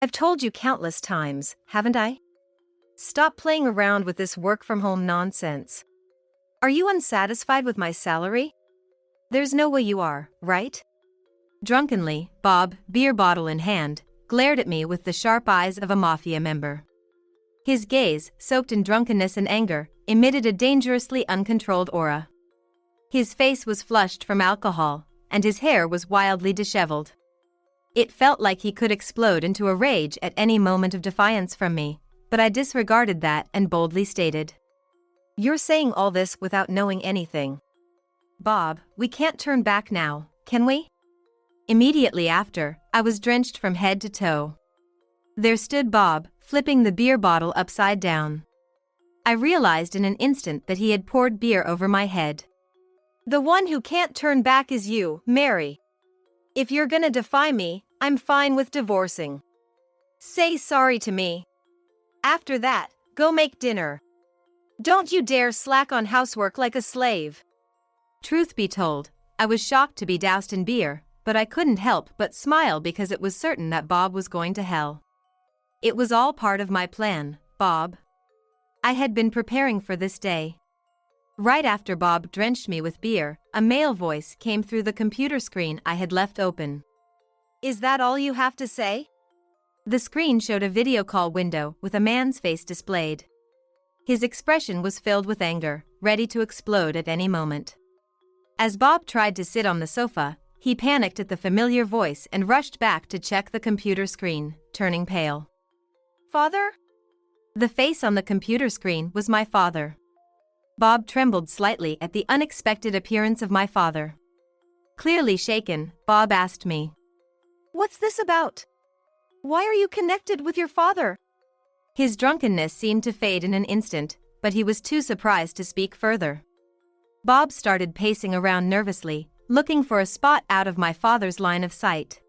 I've told you countless times, haven't I? Stop playing around with this work-from-home nonsense. Are you unsatisfied with my salary? There's no way you are, right? Drunkenly, Bob, beer bottle in hand, glared at me with the sharp eyes of a mafia member. His gaze, soaked in drunkenness and anger, emitted a dangerously uncontrolled aura. His face was flushed from alcohol, and his hair was wildly disheveled. It felt like he could explode into a rage at any moment of defiance from me, but I disregarded that and boldly stated, "You're saying all this without knowing anything. Bob, we can't turn back now, can we?" Immediately after, I was drenched from head to toe. There stood Bob, flipping the beer bottle upside down. I realized in an instant that he had poured beer over my head. "The one who can't turn back is you, Mary. If you're gonna defy me, I'm fine with divorcing. Say sorry to me. After that, go make dinner. Don't you dare slack on housework like a slave." Truth be told, I was shocked to be doused in beer, but I couldn't help but smile because it was certain that Bob was going to hell. It was all part of my plan, Bob. I had been preparing for this day. Right after Bob drenched me with beer, a male voice came through the computer screen I had left open. "Is that all you have to say?" The screen showed a video call window with a man's face displayed. His expression was filled with anger, ready to explode at any moment. As Bob tried to sit on the sofa, he panicked at the familiar voice and rushed back to check the computer screen, turning pale. "Father?" The face on the computer screen was my father. Bob trembled slightly at the unexpected appearance of my father. Clearly shaken, Bob asked me, "What's this about? Why are you connected with your father?" His drunkenness seemed to fade in an instant, but he was too surprised to speak further. Bob started pacing around nervously, looking for a spot out of my father's line of sight.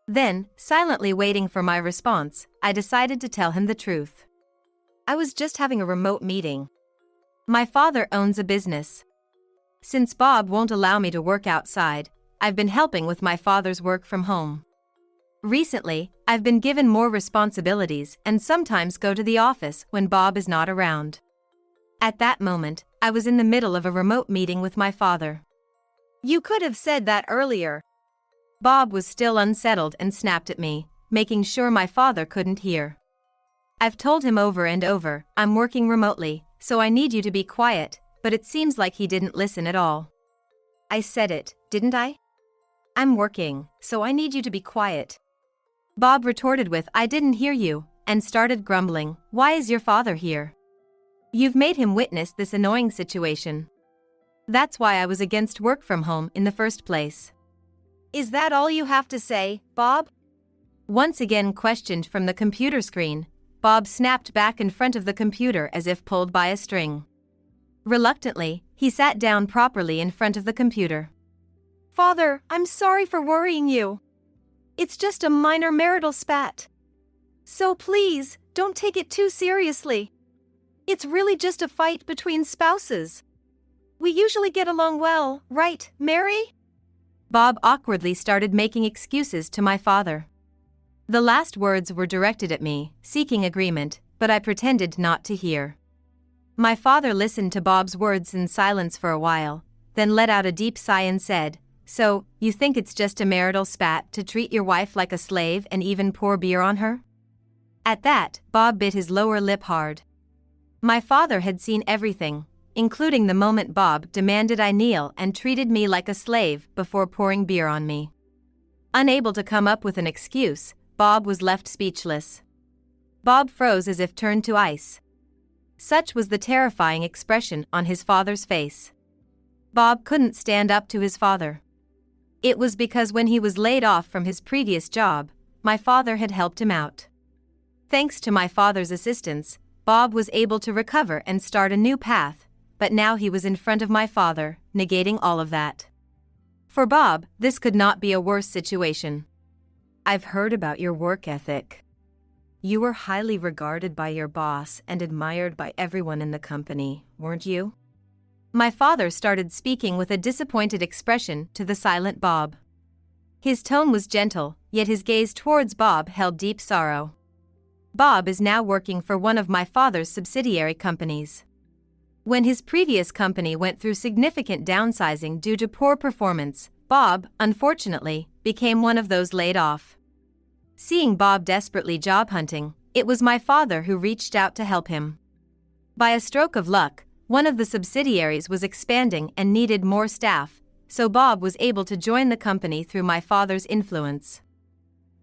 Then, silently waiting for my response, I decided to tell him the truth. I was just having a remote meeting. My father owns a business. Since Bob won't allow me to work outside, I've been helping with my father's work from home. Recently, I've been given more responsibilities and sometimes go to the office when Bob is not around. At that moment, I was in the middle of a remote meeting with my father. "You could have said that earlier." Bob was still unsettled and snapped at me, making sure my father couldn't hear. "I've told him over and over, I'm working remotely, so I need you to be quiet," but it seems like he didn't listen at all. "I said it, didn't I? I'm working, so I need you to be quiet." Bob retorted with, "I didn't hear you," and started grumbling, "Why is your father here? You've made him witness this annoying situation. That's why I was against work from home in the first place." "Is that all you have to say, Bob?" Once again questioned from the computer screen, Bob snapped back in front of the computer as if pulled by a string. Reluctantly, he sat down properly in front of the computer. "Father, I'm sorry for worrying you. It's just a minor marital spat. So please, don't take it too seriously. It's really just a fight between spouses. We usually get along well, right, Mary?" Bob awkwardly started making excuses to my father. The last words were directed at me, seeking agreement, but I pretended not to hear. My father listened to Bob's words in silence for a while, then let out a deep sigh and said, "So, you think it's just a marital spat to treat your wife like a slave and even pour beer on her?" At that, Bob bit his lower lip hard. My father had seen everything, including the moment Bob demanded I kneel and treated me like a slave before pouring beer on me. Unable to come up with an excuse, Bob was left speechless. Bob froze as if turned to ice. Such was the terrifying expression on his father's face. Bob couldn't stand up to his father. It was because when he was laid off from his previous job, my father had helped him out. Thanks to my father's assistance, Bob was able to recover and start a new path, but now he was in front of my father, negating all of that. For Bob, this could not be a worse situation. "I've heard about your work ethic. You were highly regarded by your boss and admired by everyone in the company, weren't you?" My father started speaking with a disappointed expression to the silent Bob. His tone was gentle, yet his gaze towards Bob held deep sorrow. Bob is now working for one of my father's subsidiary companies. When his previous company went through significant downsizing due to poor performance, Bob, unfortunately, became one of those laid off. Seeing Bob desperately job hunting, it was my father who reached out to help him. By a stroke of luck, one of the subsidiaries was expanding and needed more staff, so Bob was able to join the company through my father's influence.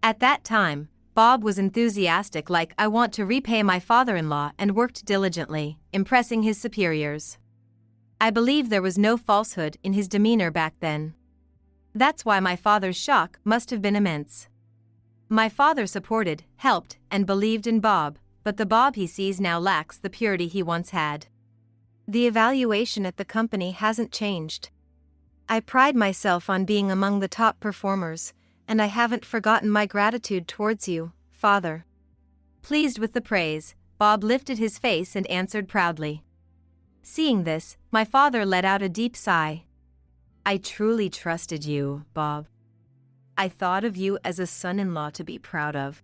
At that time, Bob was enthusiastic, like, "I want to repay my father-in-law," and worked diligently, impressing his superiors. I believe there was no falsehood in his demeanor back then. That's why my father's shock must have been immense. My father supported, helped, and believed in Bob, but the Bob he sees now lacks the purity he once had. The evaluation at the company hasn't changed. I pride myself on being among the top performers, and I haven't forgotten my gratitude towards you, Father. Pleased with the praise, Bob lifted his face and answered proudly. Seeing this, my father let out a deep sigh. I truly trusted you, Bob. I thought of you as a son-in-law to be proud of.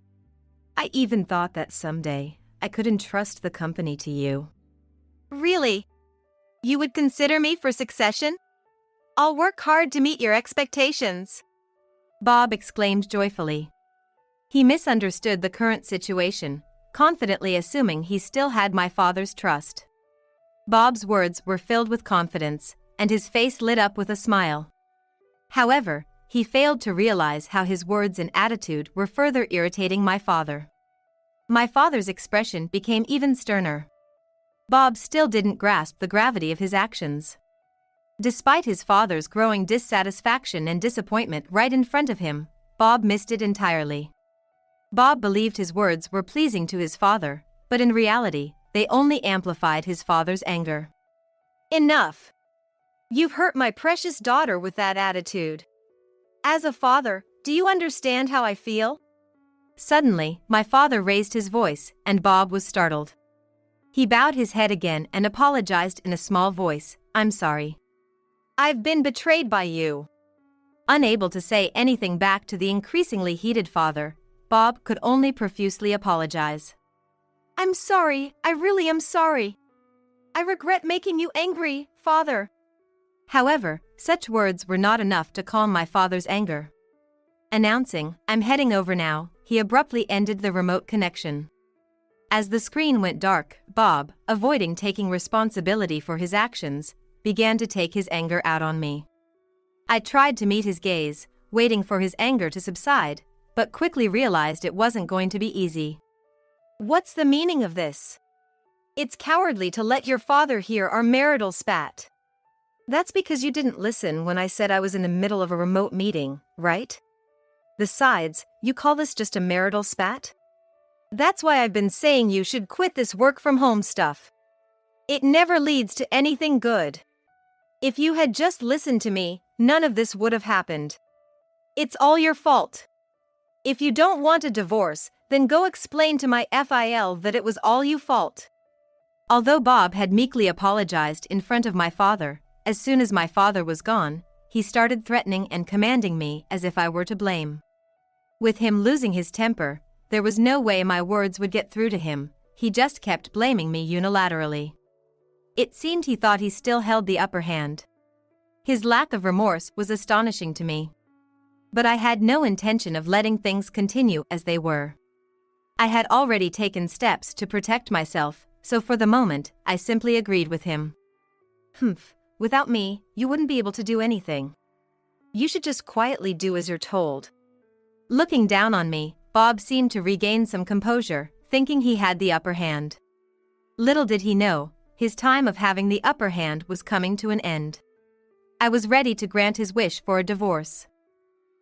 I even thought that someday I could entrust the company to you. Really? You would consider me for succession? I'll work hard to meet your expectations, Bob exclaimed joyfully. He misunderstood the current situation, confidently assuming he still had my father's trust. Bob's words were filled with confidence, and his face lit up with a smile. However, he failed to realize how his words and attitude were further irritating my father. My father's expression became even sterner. Bob still didn't grasp the gravity of his actions. Despite his father's growing dissatisfaction and disappointment right in front of him, Bob missed it entirely. Bob believed his words were pleasing to his father, but in reality, they only amplified his father's anger. Enough! You've hurt my precious daughter with that attitude. As a father, do you understand how I feel? Suddenly, my father raised his voice, and Bob was startled. He bowed his head again and apologized in a small voice. I'm sorry. I've been betrayed by you. Unable to say anything back to the increasingly heated father, Bob could only profusely apologize. I'm sorry, I really am sorry. I regret making you angry, Father. However, such words were not enough to calm my father's anger. Announcing, I'm heading over now, he abruptly ended the remote connection. As the screen went dark, Bob, avoiding taking responsibility for his actions, began to take his anger out on me. I tried to meet his gaze, waiting for his anger to subside, but quickly realized it wasn't going to be easy. What's the meaning of this? It's cowardly to let your father hear our marital spat. That's because you didn't listen when I said I was in the middle of a remote meeting, right? Besides, you call this just a marital spat? That's why I've been saying you should quit this work-from-home stuff. It never leads to anything good. If you had just listened to me, none of this would have happened. It's all your fault. If you don't want a divorce, then go explain to my FIL that it was all your fault. Although Bob had meekly apologized in front of my father, as soon as my father was gone, he started threatening and commanding me as if I were to blame. With him losing his temper, there was no way my words would get through to him. He just kept blaming me unilaterally. It seemed he thought he still held the upper hand. His lack of remorse was astonishing to me. But I had no intention of letting things continue as they were. I had already taken steps to protect myself, so for the moment, I simply agreed with him. Without me, you wouldn't be able to do anything. You should just quietly do as you're told. Looking down on me, Bob seemed to regain some composure, thinking he had the upper hand. Little did he know, his time of having the upper hand was coming to an end. I was ready to grant his wish for a divorce.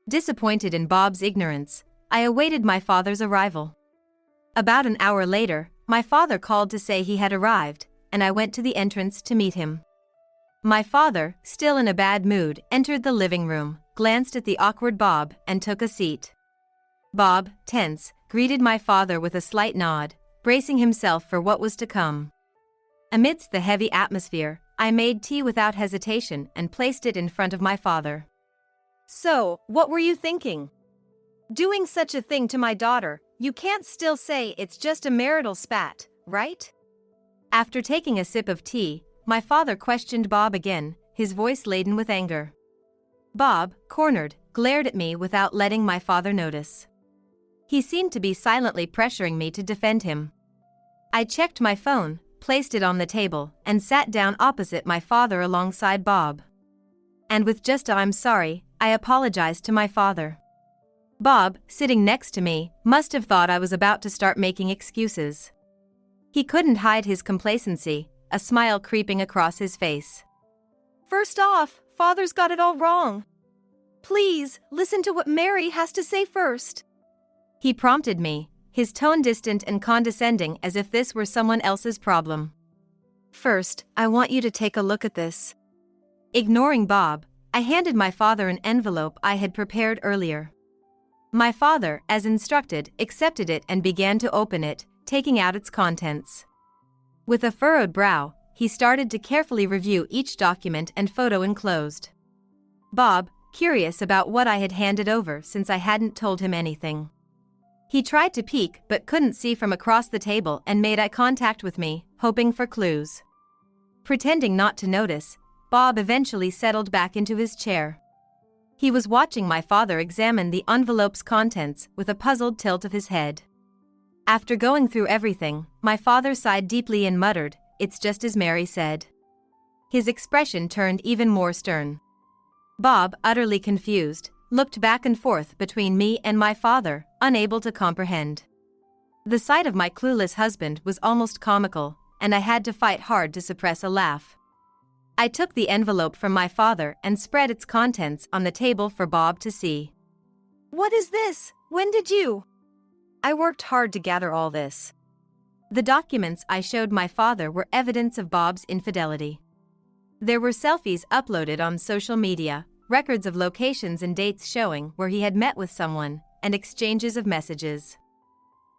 Disappointed in Bob's ignorance, I awaited my father's arrival. About an hour later, my father called to say he had arrived, and I went to the entrance to meet him. My father, still in a bad mood, entered the living room, glanced at the awkward Bob, and took a seat. Bob, tense, greeted my father with a slight nod, bracing himself for what was to come. Amidst the heavy atmosphere, I made tea without hesitation and placed it in front of my father. So, what were you thinking? Doing such a thing to my daughter, you can't still say it's just a marital spat, right? After taking a sip of tea, my father questioned Bob again, his voice laden with anger. Bob, cornered, glared at me without letting my father notice. He seemed to be silently pressuring me to defend him. I checked my phone, placed it on the table, and sat down opposite my father alongside Bob. And with just a "I'm sorry," I apologized to my father. Bob, sitting next to me, must have thought I was about to start making excuses. He couldn't hide his complacency, a smile creeping across his face. "First off, Father's got it all wrong. Please, listen to what Mary has to say first," he prompted me, his tone distant and condescending as if this were someone else's problem. "First, I want you to take a look at this." Ignoring Bob, I handed my father an envelope I had prepared earlier. My father, as instructed, accepted it and began to open it, taking out its contents. With a furrowed brow, he started to carefully review each document and photo enclosed. Bob, curious about what I had handed over since I hadn't told him anything. He tried to peek but couldn't see from across the table and made eye contact with me, hoping for clues. Pretending not to notice, Bob eventually settled back into his chair. He was watching my father examine the envelope's contents with a puzzled tilt of his head. After going through everything, my father sighed deeply and muttered, "It's just as Mary said." His expression turned even more stern. Bob, utterly confused, looked back and forth between me and my father, unable to comprehend. The sight of my clueless husband was almost comical, and I had to fight hard to suppress a laugh. I took the envelope from my father and spread its contents on the table for Bob to see. "What is this? When did you?" I worked hard to gather all this. The documents I showed my father were evidence of Bob's infidelity. There were selfies uploaded on social media, records of locations and dates showing where he had met with someone, and exchanges of messages.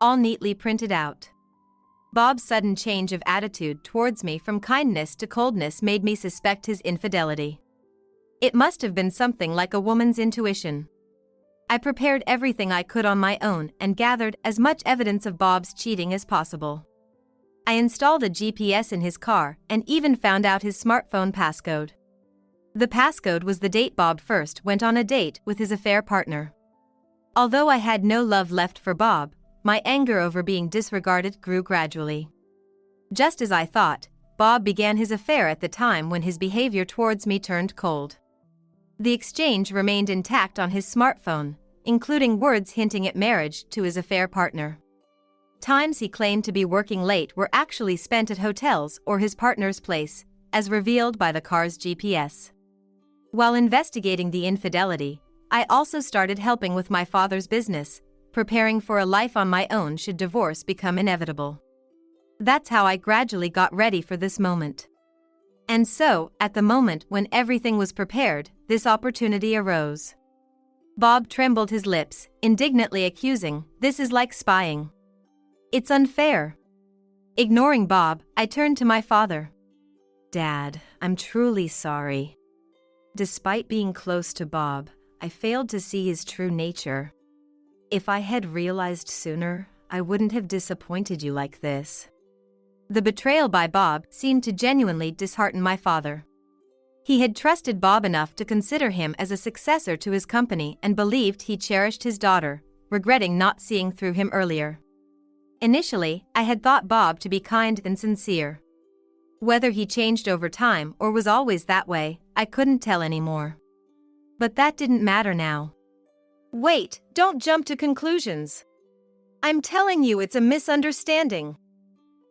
All neatly printed out. Bob's sudden change of attitude towards me from kindness to coldness made me suspect his infidelity. It must have been something like a woman's intuition. I prepared everything I could on my own and gathered as much evidence of Bob's cheating as possible. I installed a GPS in his car and even found out his smartphone passcode. The passcode was the date Bob first went on a date with his affair partner. Although I had no love left for Bob, my anger over being disregarded grew gradually. Just as I thought, Bob began his affair at the time when his behavior towards me turned cold. The exchange remained intact on his smartphone, including words hinting at marriage to his affair partner. Times he claimed to be working late were actually spent at hotels or his partner's place, as revealed by the car's GPS. While investigating the infidelity, I also started helping with my father's business, preparing for a life on my own should divorce become inevitable. That's how I gradually got ready for this moment. And so, at the moment when everything was prepared, this opportunity arose. Bob trembled his lips, indignantly accusing, "This is like spying. It's unfair." Ignoring Bob, I turned to my father. "Dad, I'm truly sorry. Despite being close to Bob, I failed to see his true nature. If I had realized sooner, I wouldn't have disappointed you like this." The betrayal by Bob seemed to genuinely dishearten my father. He had trusted Bob enough to consider him as a successor to his company and believed he cherished his daughter, regretting not seeing through him earlier. Initially, I had thought Bob to be kind and sincere. Whether he changed over time or was always that way, I couldn't tell anymore. But that didn't matter now. "Wait, don't jump to conclusions. I'm telling you it's a misunderstanding,"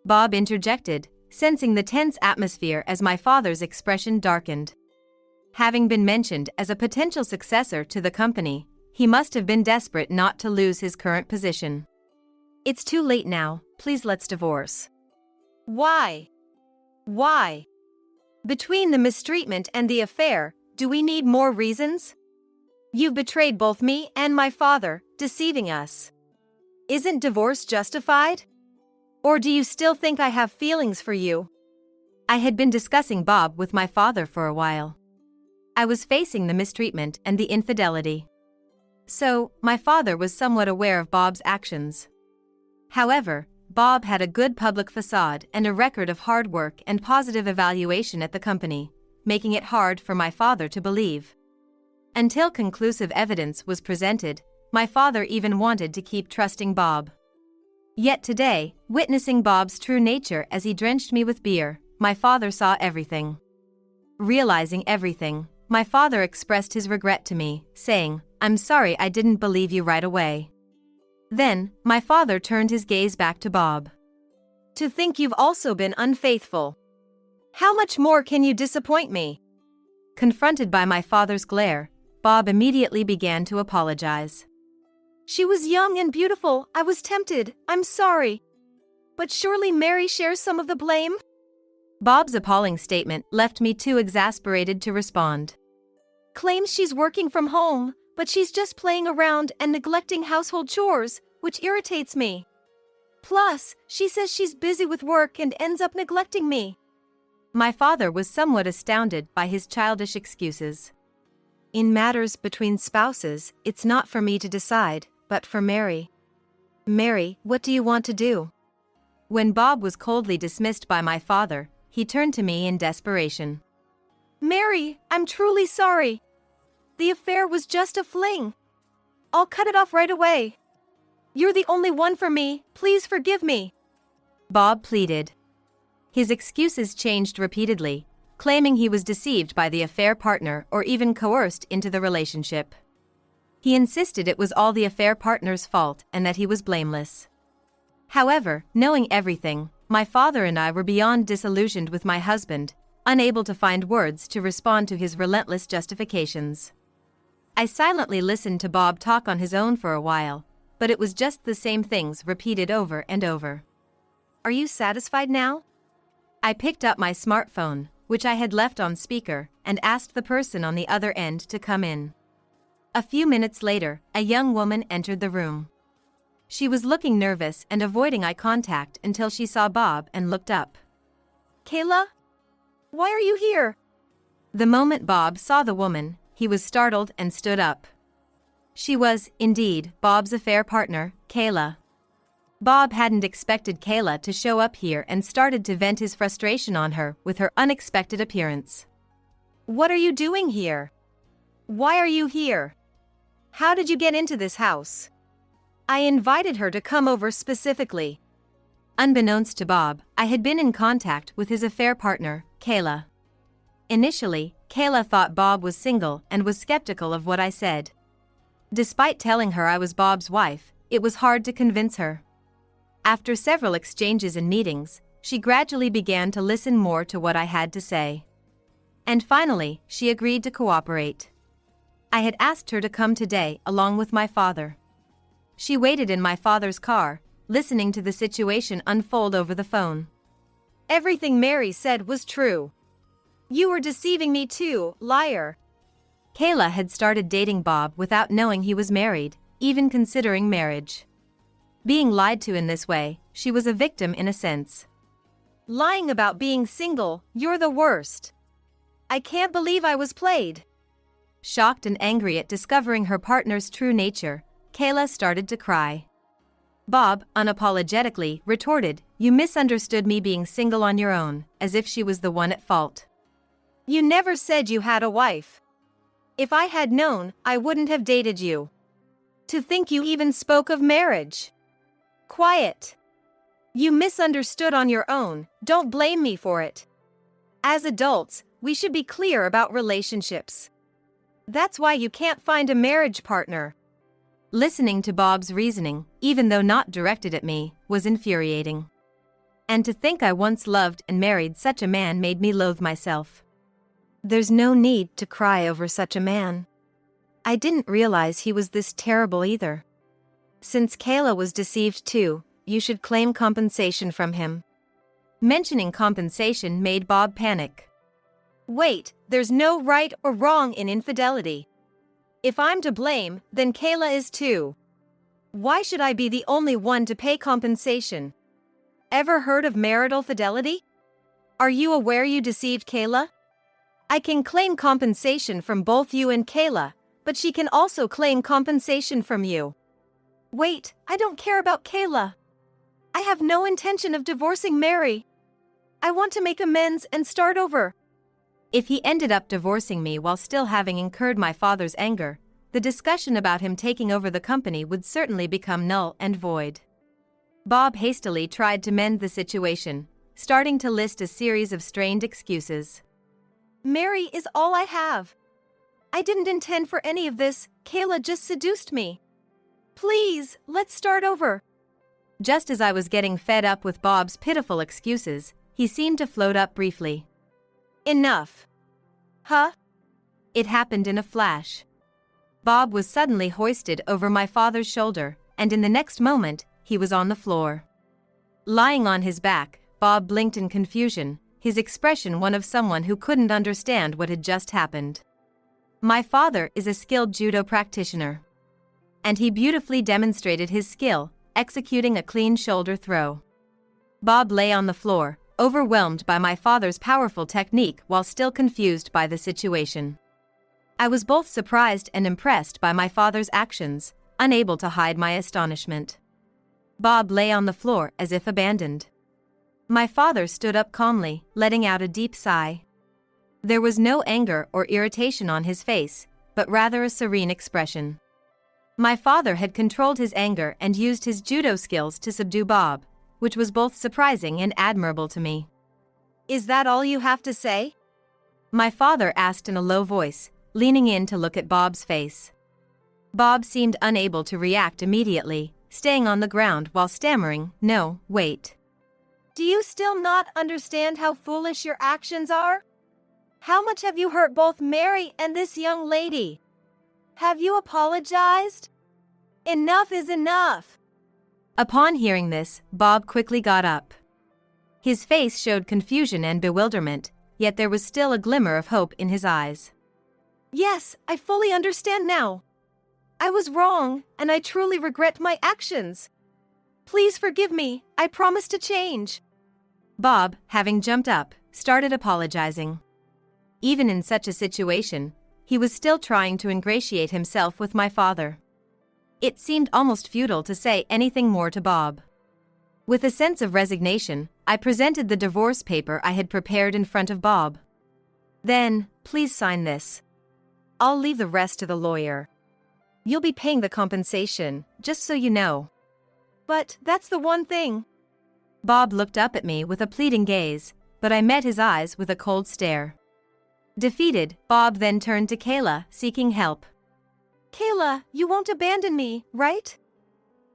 Bob interjected, sensing the tense atmosphere as my father's expression darkened. Having been mentioned as a potential successor to the company, he must have been desperate not to lose his current position. "It's too late now, please let's divorce." "Why? Why? Between the mistreatment and the affair, do we need more reasons? You've betrayed both me and my father, deceiving us. Isn't divorce justified? Or do you still think I have feelings for you?" I had been discussing Bob with my father for a while. I was facing the mistreatment and the infidelity. So, my father was somewhat aware of Bob's actions. However, Bob had a good public facade and a record of hard work and positive evaluation at the company, making it hard for my father to believe. Until conclusive evidence was presented, my father even wanted to keep trusting Bob. Yet today, witnessing Bob's true nature as he drenched me with beer, my father saw everything. Realizing everything, my father expressed his regret to me, saying, "I'm sorry I didn't believe you right away." Then, my father turned his gaze back to Bob. "To think you've also been unfaithful. How much more can you disappoint me?" Confronted by my father's glare, Bob immediately began to apologize. "She was young and beautiful, I was tempted, I'm sorry. But surely Mary shares some of the blame?" Bob's appalling statement left me too exasperated to respond. "Claims she's working from home, but she's just playing around and neglecting household chores, which irritates me. Plus, she says she's busy with work and ends up neglecting me." My father was somewhat astounded by his childish excuses. "In matters between spouses, it's not for me to decide, but for Mary. Mary, what do you want to do?" When Bob was coldly dismissed by my father, he turned to me in desperation. "Mary, I'm truly sorry. The affair was just a fling. I'll cut it off right away. You're the only one for me, please forgive me," Bob pleaded. His excuses changed repeatedly, claiming he was deceived by the affair partner or even coerced into the relationship. He insisted it was all the affair partner's fault and that he was blameless. However, knowing everything, my father and I were beyond disillusioned with my husband, unable to find words to respond to his relentless justifications. I silently listened to Bob talk on his own for a while, but it was just the same things repeated over and over. "Are you satisfied now?" I picked up my smartphone, which I had left on speaker, and asked the person on the other end to come in. A few minutes later, a young woman entered the room. She was looking nervous and avoiding eye contact until she saw Bob and looked up. "Kayla? Why are you here?" The moment Bob saw the woman, he was startled and stood up. She was, indeed, Bob's affair partner, Kayla. Bob hadn't expected Kayla to show up here and started to vent his frustration on her with her unexpected appearance. "What are you doing here? Why are you here? How did you get into this house?" "I invited her to come over specifically." Unbeknownst to Bob, I had been in contact with his affair partner, Kayla. Initially, Kayla thought Bob was single and was skeptical of what I said. Despite telling her I was Bob's wife, it was hard to convince her. After several exchanges and meetings, she gradually began to listen more to what I had to say. And finally, she agreed to cooperate. I had asked her to come today along with my father. She waited in my father's car, listening to the situation unfold over the phone. "Everything Mary said was true. You were deceiving me too, liar." Kayla had started dating Bob without knowing he was married, even considering marriage. Being lied to in this way, she was a victim in a sense. "Lying about being single, you're the worst. I can't believe I was played." Shocked and angry at discovering her partner's true nature, Kayla started to cry. Bob, unapologetically, retorted, "You misunderstood me being single on your own," as if she was the one at fault. "You never said you had a wife. If I had known, I wouldn't have dated you. To think you even spoke of marriage." "Quiet. You misunderstood on your own, don't blame me for it. As adults, we should be clear about relationships. That's why you can't find a marriage partner." Listening to Bob's reasoning, even though not directed at me, was infuriating. And to think I once loved and married such a man made me loathe myself. There's no need to cry over such a man. I didn't realize he was this terrible either. Since Kayla was deceived too, you should claim compensation from him. Mentioning compensation made Bob panic. "Wait, there's no right or wrong in infidelity. If I'm to blame, then Kayla is too. Why should I be the only one to pay compensation? Ever heard of marital fidelity? Are you aware you deceived Kayla? I can claim compensation from both you and Kayla, but she can also claim compensation from you. Wait, I don't care about Kayla. I have no intention of divorcing Mary. I want to make amends and start over. If he ended up divorcing me while still having incurred my father's anger, the discussion about him taking over the company would certainly become null and void. Bob hastily tried to mend the situation, starting to list a series of strained excuses. Mary is all I have. I didn't intend for any of this, Kayla just seduced me. Please, let's start over. Just as I was getting fed up with Bob's pitiful excuses, he seemed to float up briefly. Enough. Huh? It happened in a flash. Bob was suddenly hoisted over my father's shoulder, and in the next moment, he was on the floor. Lying on his back, Bob blinked in confusion, his expression one of someone who couldn't understand what had just happened. My father is a skilled judo practitioner. And he beautifully demonstrated his skill, executing a clean shoulder throw. Bob lay on the floor, overwhelmed by my father's powerful technique while still confused by the situation. I was both surprised and impressed by my father's actions, unable to hide my astonishment. Bob lay on the floor as if abandoned. My father stood up calmly, letting out a deep sigh. There was no anger or irritation on his face, but rather a serene expression. My father had controlled his anger and used his judo skills to subdue Bob, which was both surprising and admirable to me. Is that all you have to say? My father asked in a low voice, leaning in to look at Bob's face. Bob seemed unable to react immediately, staying on the ground while stammering, "No, wait. Do you still not understand how foolish your actions are? How much have you hurt both Mary and this young lady? Have you apologized? Enough is enough." Upon hearing this, Bob quickly got up. His face showed confusion and bewilderment, yet there was still a glimmer of hope in his eyes. "Yes, I fully understand now. I was wrong, and I truly regret my actions. Please forgive me, I promise to change." Bob, having jumped up, started apologizing. Even in such a situation, he was still trying to ingratiate himself with my father. It seemed almost futile to say anything more to Bob. With a sense of resignation, I presented the divorce paper I had prepared in front of Bob. "Then, please sign this. I'll leave the rest to the lawyer. You'll be paying the compensation, just so you know." "But that's the one thing." Bob looked up at me with a pleading gaze, but I met his eyes with a cold stare. Defeated, Bob then turned to Kayla, seeking help. "Kayla, you won't abandon me, right?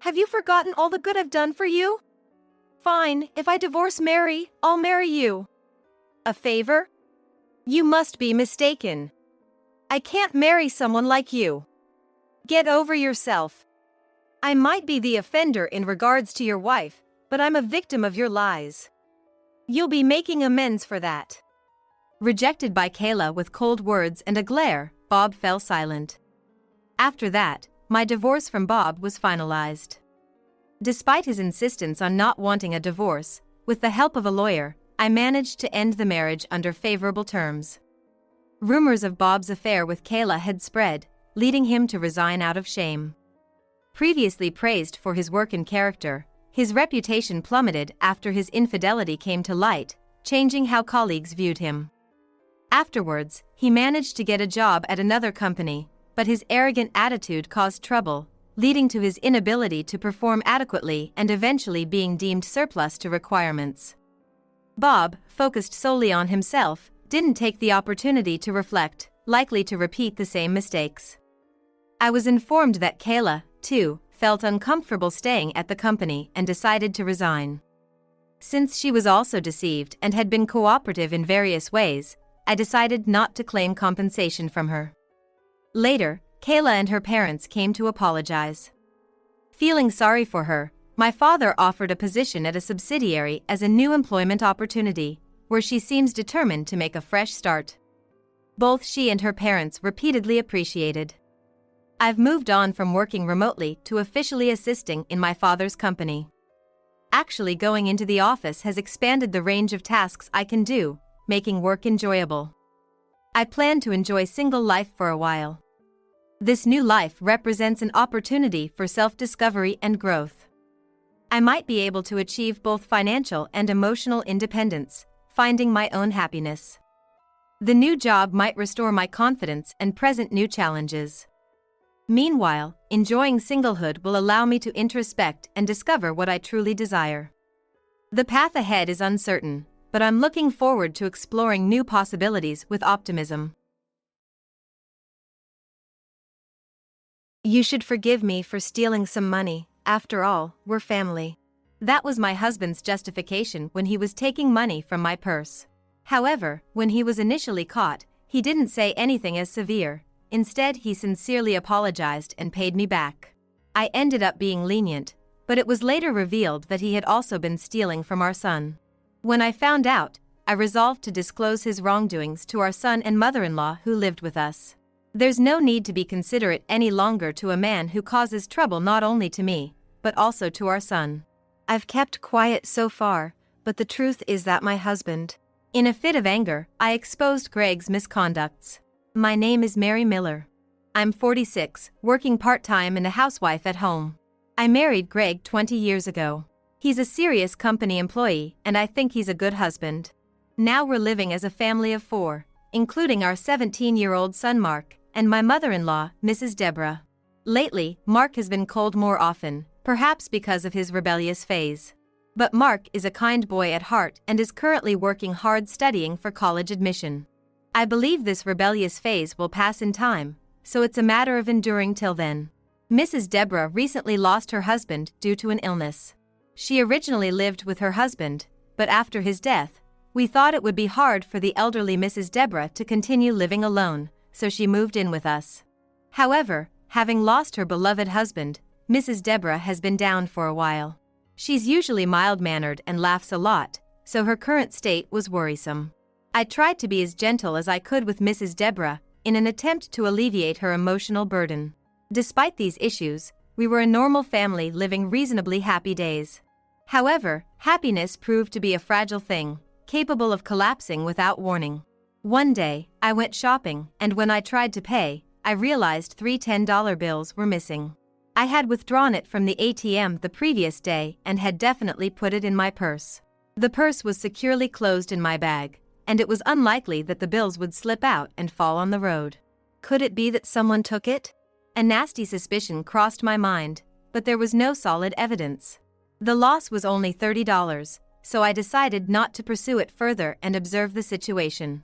Have you forgotten all the good I've done for you? Fine, if I divorce Mary, I'll marry you." "A favor? You must be mistaken. I can't marry someone like you. Get over yourself. I might be the offender in regards to your wife, but I'm a victim of your lies. You'll be making amends for that." Rejected by Kayla with cold words and a glare, Bob fell silent. After that, my divorce from Bob was finalized. Despite his insistence on not wanting a divorce, with the help of a lawyer, I managed to end the marriage under favorable terms. Rumors of Bob's affair with Kayla had spread, leading him to resign out of shame. Previously praised for his work and character, his reputation plummeted after his infidelity came to light, changing how colleagues viewed him. Afterwards, he managed to get a job at another company, but his arrogant attitude caused trouble, leading to his inability to perform adequately and eventually being deemed surplus to requirements. Bob, focused solely on himself, didn't take the opportunity to reflect, likely to repeat the same mistakes. I was informed that Kayla, too, felt uncomfortable staying at the company and decided to resign. Since she was also deceived and had been cooperative in various ways, I decided not to claim compensation from her. Later, Kayla and her parents came to apologize. Feeling sorry for her, my father offered a position at a subsidiary as a new employment opportunity, where she seems determined to make a fresh start. Both she and her parents repeatedly appreciated. I've moved on from working remotely to officially assisting in my father's company. Actually going into the office has expanded the range of tasks I can do, making work enjoyable. I plan to enjoy single life for a while. This new life represents an opportunity for self-discovery and growth. I might be able to achieve both financial and emotional independence, finding my own happiness. The new job might restore my confidence and present new challenges. Meanwhile, enjoying singlehood will allow me to introspect and discover what I truly desire. The path ahead is uncertain, but I'm looking forward to exploring new possibilities with optimism. You should forgive me for stealing some money. After all, we're family. That was my husband's justification when he was taking money from my purse. However, when he was initially caught, he didn't say anything as severe. Instead, he sincerely apologized and paid me back. I ended up being lenient, but it was later revealed that he had also been stealing from our son. When I found out, I resolved to disclose his wrongdoings to our son and mother-in-law who lived with us. There's no need to be considerate any longer to a man who causes trouble not only to me, but also to our son. I've kept quiet so far, but the truth is that my husband. In a fit of anger, I exposed Greg's misconducts. My name is Mary Miller. I'm 46, working part-time and a housewife at home. I married Greg 20 years ago. He's a serious company employee, and I think he's a good husband. Now we're living as a family of 4, including our 17-year-old son Mark, and my mother-in-law, Mrs. Deborah. Lately, Mark has been cold more often, perhaps because of his rebellious phase. But Mark is a kind boy at heart and is currently working hard studying for college admission. I believe this rebellious phase will pass in time, so it's a matter of enduring till then. Mrs. Deborah recently lost her husband due to an illness. She originally lived with her husband, but after his death, we thought it would be hard for the elderly Mrs. Deborah to continue living alone, so she moved in with us. However, having lost her beloved husband, Mrs. Deborah has been down for a while. She's usually mild-mannered and laughs a lot, so her current state was worrisome. I tried to be as gentle as I could with Mrs. Deborah, in an attempt to alleviate her emotional burden. Despite these issues, we were a normal family living reasonably happy days. However, happiness proved to be a fragile thing, capable of collapsing without warning. One day, I went shopping, and when I tried to pay, I realized 3 $10 bills were missing. I had withdrawn it from the ATM the previous day and had definitely put it in my purse. The purse was securely closed in my bag, and it was unlikely that the bills would slip out and fall on the road. Could it be that someone took it? A nasty suspicion crossed my mind, but there was no solid evidence. The loss was only $30, so I decided not to pursue it further and observe the situation.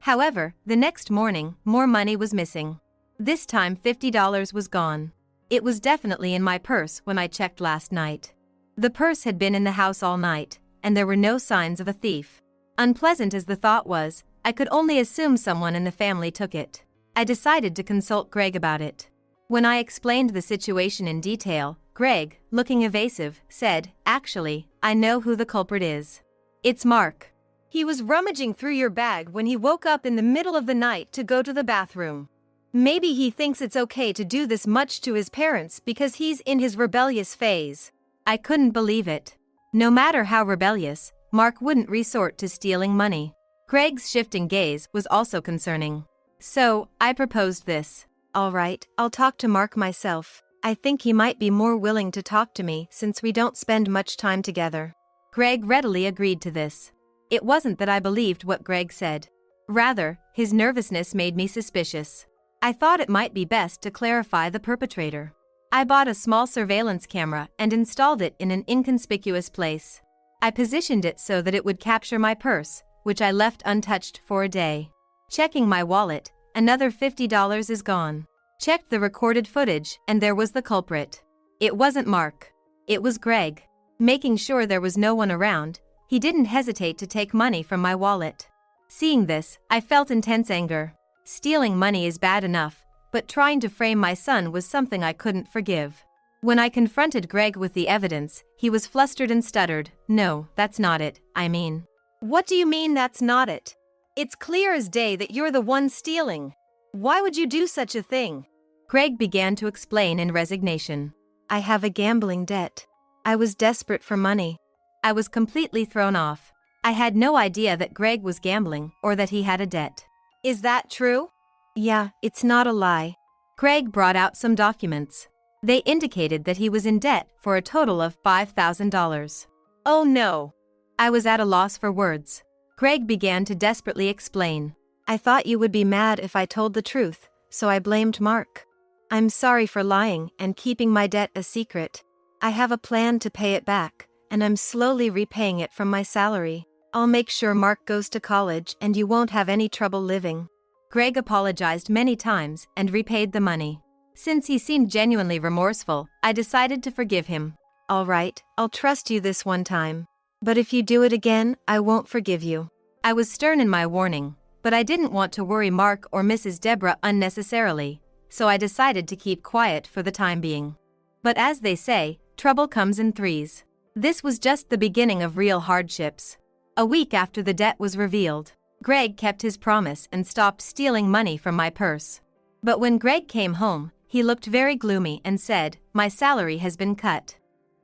However, the next morning, more money was missing. This time $50 was gone. It was definitely in my purse when I checked last night. The purse had been in the house all night, and there were no signs of a thief. Unpleasant as the thought was, I could only assume someone in the family took it. I decided to consult Greg about it. When I explained the situation in detail, Greg, looking evasive, said, "Actually, I know who the culprit is. It's Mark. He was rummaging through your bag when he woke up in the middle of the night to go to the bathroom. Maybe he thinks it's okay to do this much to his parents because he's in his rebellious phase." I couldn't believe it. No matter how rebellious, Mark wouldn't resort to stealing money. Greg's shifting gaze was also concerning. So, I proposed this. "All right, I'll talk to Mark myself. I think he might be more willing to talk to me since we don't spend much time together." Greg readily agreed to this. It wasn't that I believed what Greg said. Rather, his nervousness made me suspicious. I thought it might be best to clarify the perpetrator. I bought a small surveillance camera and installed it in an inconspicuous place. I positioned it so that it would capture my purse, which I left untouched for a day. Checking my wallet, another $50 is gone. Checked the recorded footage, and there was the culprit. It wasn't Mark. It was Greg. Making sure there was no one around, he didn't hesitate to take money from my wallet. Seeing this, I felt intense anger. Stealing money is bad enough, but trying to frame my son was something I couldn't forgive. When I confronted Greg with the evidence, he was flustered and stuttered. "No, that's not it, I mean." "What do you mean that's not it? It's clear as day that you're the one stealing. Why would you do such a thing?" Greg began to explain in resignation. "I have a gambling debt. I was desperate for money." I was completely thrown off. I had no idea that Greg was gambling or that he had a debt. "Is that true?" "Yeah, it's not a lie." Greg brought out some documents. They indicated that he was in debt for a total of $5,000. Oh no! I was at a loss for words. Greg began to desperately explain. I thought you would be mad if I told the truth, so I blamed Mark. I'm sorry for lying and keeping my debt a secret. I have a plan to pay it back, and I'm slowly repaying it from my salary. I'll make sure Mark goes to college and you won't have any trouble living. Greg apologized many times and repaid the money. Since he seemed genuinely remorseful, I decided to forgive him. All right, I'll trust you this one time. But if you do it again, I won't forgive you. I was stern in my warning, but I didn't want to worry Mark or Mrs. Deborah unnecessarily, so I decided to keep quiet for the time being. But as they say, trouble comes in threes. This was just the beginning of real hardships. A week after the debt was revealed, Greg kept his promise and stopped stealing money from my purse. But when Greg came home, he looked very gloomy and said, "My salary has been cut."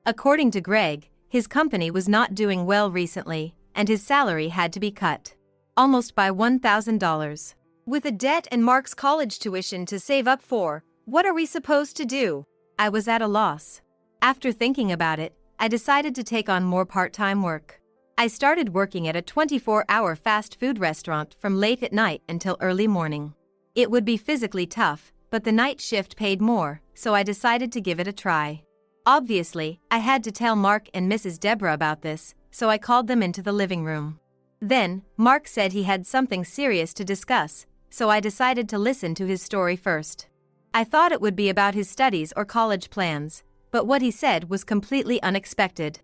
According to Greg, his company was not doing well recently, and his salary had to be cut. Almost by $1,000. With a debt and Mark's college tuition to save up for, what are we supposed to do? I was at a loss. After thinking about it, I decided to take on more part-time work. I started working at a 24-hour fast food restaurant from late at night until early morning. It would be physically tough, but the night shift paid more, so I decided to give it a try. Obviously, I had to tell Mark and Mrs. Deborah about this, so I called them into the living room. Then, Mark said he had something serious to discuss, so I decided to listen to his story first. I thought it would be about his studies or college plans, but what he said was completely unexpected.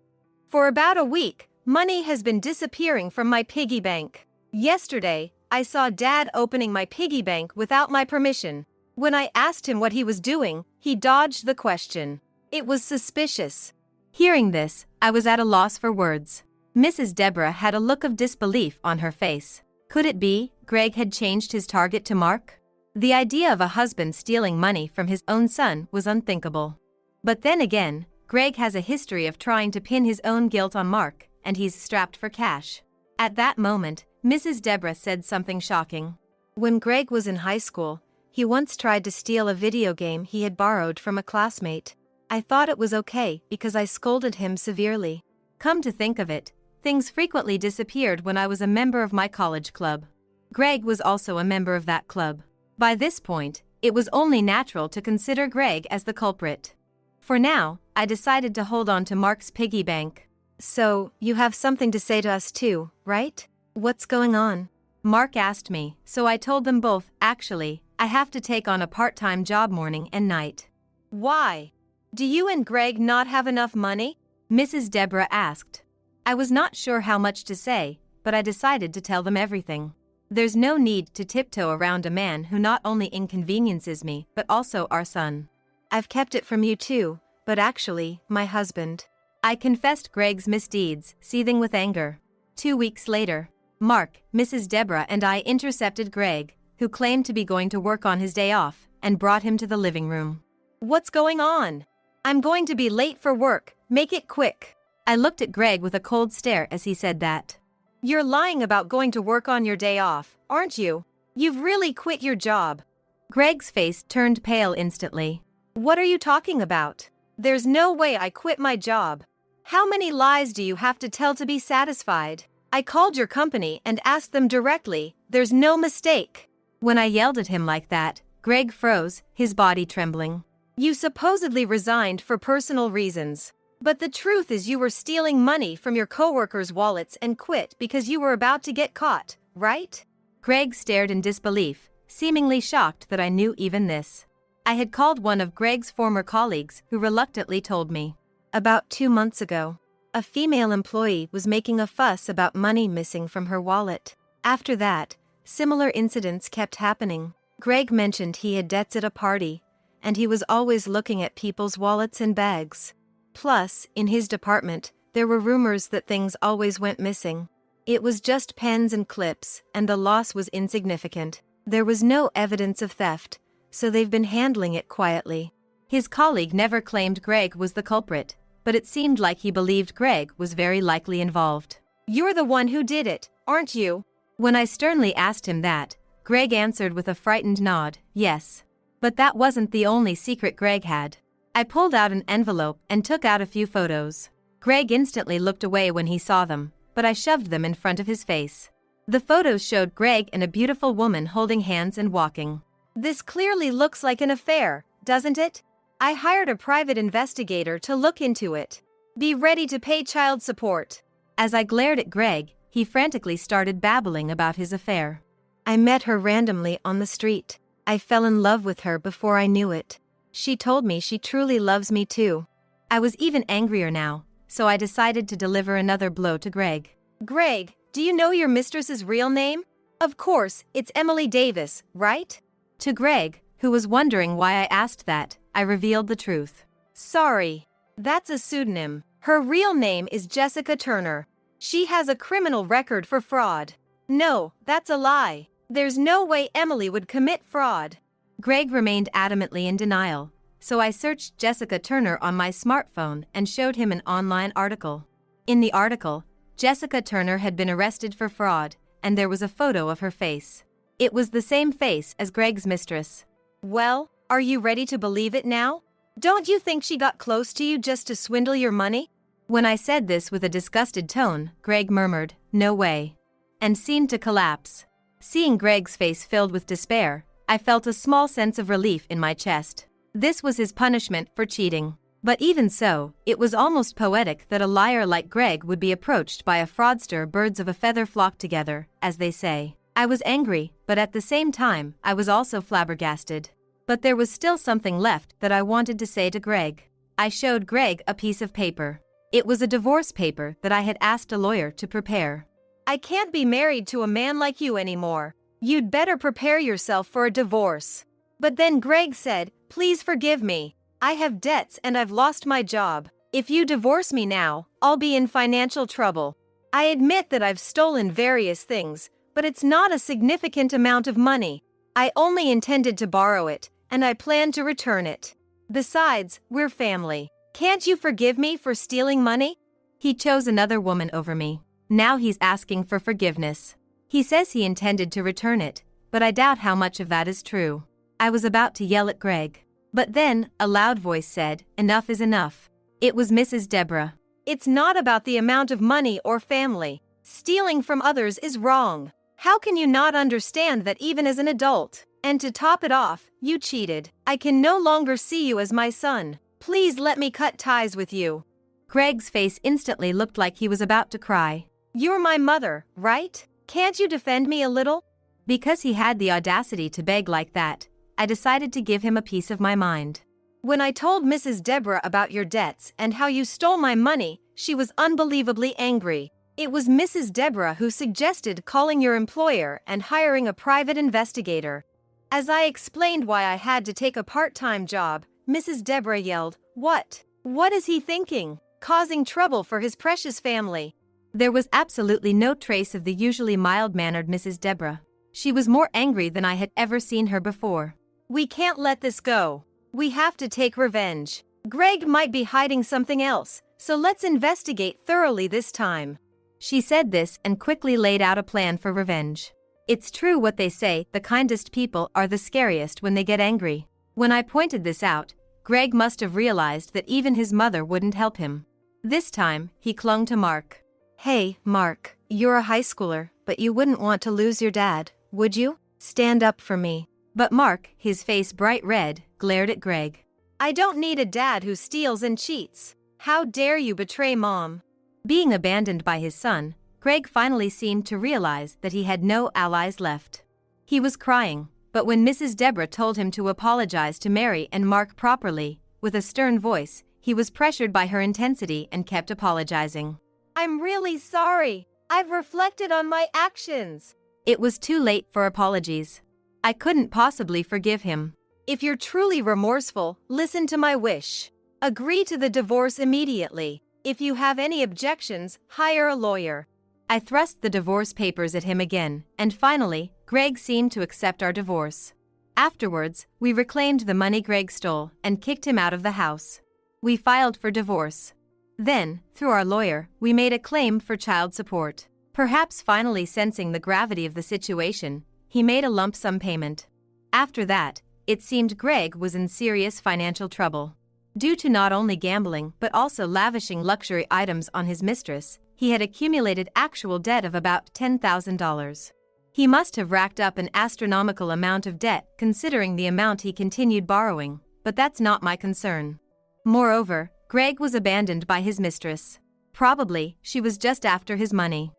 For about a week, money has been disappearing from my piggy bank. Yesterday, I saw Dad opening my piggy bank without my permission. When I asked him what he was doing, he dodged the question. It was suspicious. Hearing this, I was at a loss for words. Mrs. Deborah had a look of disbelief on her face. Could it be Greg had changed his target to Mark? The idea of a husband stealing money from his own son was unthinkable. But then again, Greg has a history of trying to pin his own guilt on Mark, and he's strapped for cash. At that moment, Mrs. Deborah said something shocking. When Greg was in high school, he once tried to steal a video game he had borrowed from a classmate. I thought it was okay because I scolded him severely. Come to think of it, things frequently disappeared when I was a member of my college club. Greg was also a member of that club. By this point, it was only natural to consider Greg as the culprit. For now, I decided to hold on to Mark's piggy bank. So, you have something to say to us too, right? What's going on? Mark asked me, so I told them both, actually, I have to take on a part-time job morning and night. Why? Do you and Greg not have enough money? Mrs. Deborah asked. I was not sure how much to say, but I decided to tell them everything. There's no need to tiptoe around a man who not only inconveniences me but also our son. I've kept it from you too, but actually, my husband. I confessed Greg's misdeeds, seething with anger. 2 weeks later, Mark, Mrs. Deborah and I intercepted Greg, who claimed to be going to work on his day off, and brought him to the living room. What's going on? I'm going to be late for work, make it quick. I looked at Greg with a cold stare as he said that. You're lying about going to work on your day off, aren't you? You've really quit your job. Greg's face turned pale instantly. What are you talking about? There's no way I quit my job. How many lies do you have to tell to be satisfied? I called your company and asked them directly, there's no mistake. When I yelled at him like that, Greg froze, his body trembling. You supposedly resigned for personal reasons. But the truth is you were stealing money from your coworkers' wallets and quit because you were about to get caught, right? Greg stared in disbelief, seemingly shocked that I knew even this. I had called one of Greg's former colleagues who reluctantly told me. About 2 months ago, a female employee was making a fuss about money missing from her wallet. After that, similar incidents kept happening. Greg mentioned he had debts at a party, and he was always looking at people's wallets and bags. Plus, in his department, there were rumors that things always went missing. It was just pens and clips, and the loss was insignificant. There was no evidence of theft, so they've been handling it quietly. His colleague never claimed Greg was the culprit, but it seemed like he believed Greg was very likely involved. You're the one who did it, aren't you? When I sternly asked him that, Greg answered with a frightened nod, yes. But that wasn't the only secret Greg had. I pulled out an envelope and took out a few photos. Greg instantly looked away when he saw them, but I shoved them in front of his face. The photos showed Greg and a beautiful woman holding hands and walking. This clearly looks like an affair, doesn't it? I hired a private investigator to look into it. Be ready to pay child support. As I glared at Greg, he frantically started babbling about his affair. I met her randomly on the street. I fell in love with her before I knew it. She told me she truly loves me too. I was even angrier now, so I decided to deliver another blow to Greg. Greg, do you know your mistress's real name? Of course, it's Emily Davis, right? To Greg, who was wondering why I asked that, I revealed the truth. Sorry. That's a pseudonym. Her real name is Jessica Turner. She has a criminal record for fraud. No, that's a lie. There's no way Emily would commit fraud. Greg remained adamantly in denial, so I searched Jessica Turner on my smartphone and showed him an online article. In the article, Jessica Turner had been arrested for fraud, and there was a photo of her face. It was the same face as Greg's mistress. Well, are you ready to believe it now? Don't you think she got close to you just to swindle your money? When I said this with a disgusted tone, Greg murmured, "No way," and seemed to collapse. Seeing Greg's face filled with despair, I felt a small sense of relief in my chest. This was his punishment for cheating. But even so, it was almost poetic that a liar like Greg would be approached by a fraudster. Birds of a feather flock together, as they say. I was angry, but at the same time, I was also flabbergasted. But there was still something left that I wanted to say to Greg. I showed Greg a piece of paper. It was a divorce paper that I had asked a lawyer to prepare. I can't be married to a man like you anymore. You'd better prepare yourself for a divorce. But then Greg said, "Please forgive me. I have debts and I've lost my job. If you divorce me now, I'll be in financial trouble. I admit that I've stolen various things, but it's not a significant amount of money. I only intended to borrow it, and I plan to return it. Besides, we're family. Can't you forgive me for stealing money?" He chose another woman over me. Now he's asking for forgiveness. He says he intended to return it, but I doubt how much of that is true. I was about to yell at Greg. But then, a loud voice said, "Enough is enough." It was Mrs. Deborah. It's not about the amount of money or family. Stealing from others is wrong. How can you not understand that even as an adult? And to top it off, you cheated. I can no longer see you as my son. Please let me cut ties with you. Greg's face instantly looked like he was about to cry. You're my mother, right? Can't you defend me a little? Because he had the audacity to beg like that, I decided to give him a piece of my mind. When I told Mrs. Deborah about your debts and how you stole my money, she was unbelievably angry. It was Mrs. Deborah who suggested calling your employer and hiring a private investigator. As I explained why I had to take a part-time job, Mrs. Deborah yelled, "What? What is he thinking? Causing trouble for his precious family." There was absolutely no trace of the usually mild-mannered Mrs. Deborah. She was more angry than I had ever seen her before. We can't let this go. We have to take revenge. Greg might be hiding something else, so let's investigate thoroughly this time. She said this and quickly laid out a plan for revenge. It's true what they say, the kindest people are the scariest when they get angry. When I pointed this out, Greg must have realized that even his mother wouldn't help him. This time, he clung to Mark. Hey, Mark, you're a high schooler, but you wouldn't want to lose your dad, would you? Stand up for me. But Mark, his face bright red, glared at Greg. I don't need a dad who steals and cheats. How dare you betray Mom? Being abandoned by his son, Greg finally seemed to realize that he had no allies left. He was crying, but when Mrs. Deborah told him to apologize to Mary and Mark properly, with a stern voice, he was pressured by her intensity and kept apologizing. I'm really sorry. I've reflected on my actions. It was too late for apologies. I couldn't possibly forgive him. If you're truly remorseful, listen to my wish. Agree to the divorce immediately. If you have any objections, hire a lawyer. I thrust the divorce papers at him again, and finally, Greg seemed to accept our divorce. Afterwards, we reclaimed the money Greg stole and kicked him out of the house. We filed for divorce. Then, through our lawyer, we made a claim for child support. Perhaps finally sensing the gravity of the situation, he made a lump sum payment. After that, It seemed Greg was in serious financial trouble. Due to not only gambling but also lavishing luxury items on his mistress, he had accumulated actual debt of about $10,000. He must have racked up an astronomical amount of debt considering the amount he continued borrowing, but that's not my concern. Moreover, Greg was abandoned by his mistress. Probably, she was just after his money.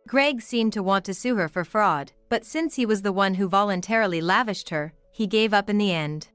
Greg seemed to want to sue her for fraud, but since he was the one who voluntarily lavished her, he gave up in the end.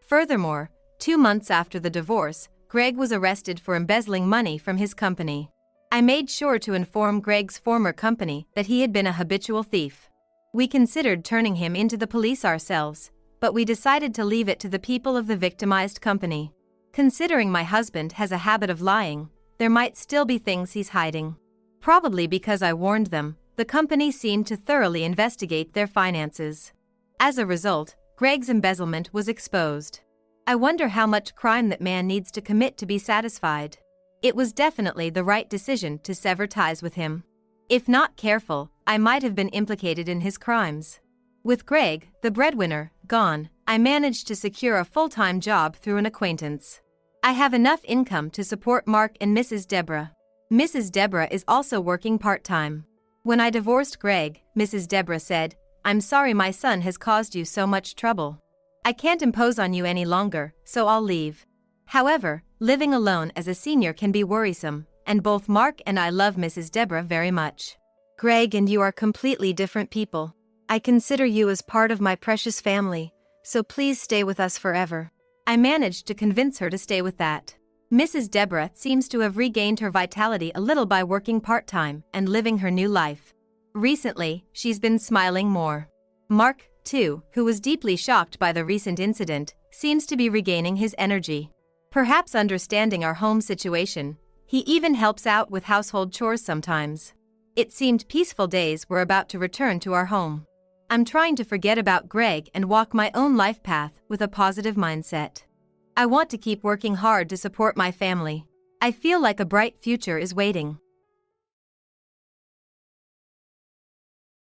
Furthermore, 2 months after the divorce, Greg was arrested for embezzling money from his company. I made sure to inform Greg's former company that he had been a habitual thief. We considered turning him into the police ourselves, but we decided to leave it to the people of the victimized company. Considering my husband has a habit of lying, there might still be things he's hiding. Probably because I warned them, the company seemed to thoroughly investigate their finances. As a result, Greg's embezzlement was exposed. I wonder how much crime that man needs to commit to be satisfied. It was definitely the right decision to sever ties with him. If not careful, I might have been implicated in his crimes. With Greg, the breadwinner, gone, I managed to secure a full-time job through an acquaintance. I have enough income to support Mark and Mrs. Deborah. Mrs. Deborah is also working part-time. When I divorced Greg, Mrs. Deborah said, "I'm sorry my son has caused you so much trouble. I can't impose on you any longer, so I'll leave." However, living alone as a senior can be worrisome, and both Mark and I love Mrs. Deborah very much. Greg and you are completely different people. I consider you as part of my precious family, so please stay with us forever. I managed to convince her to stay with that. Mrs. Deborah seems to have regained her vitality a little by working part-time and living her new life. Recently, she's been smiling more. Mark, too, who was deeply shocked by the recent incident, seems to be regaining his energy. Perhaps understanding our home situation, he even helps out with household chores sometimes. It seemed peaceful days were about to return to our home. I'm trying to forget about Greg and walk my own life path with a positive mindset. I want to keep working hard to support my family. I feel like a bright future is waiting.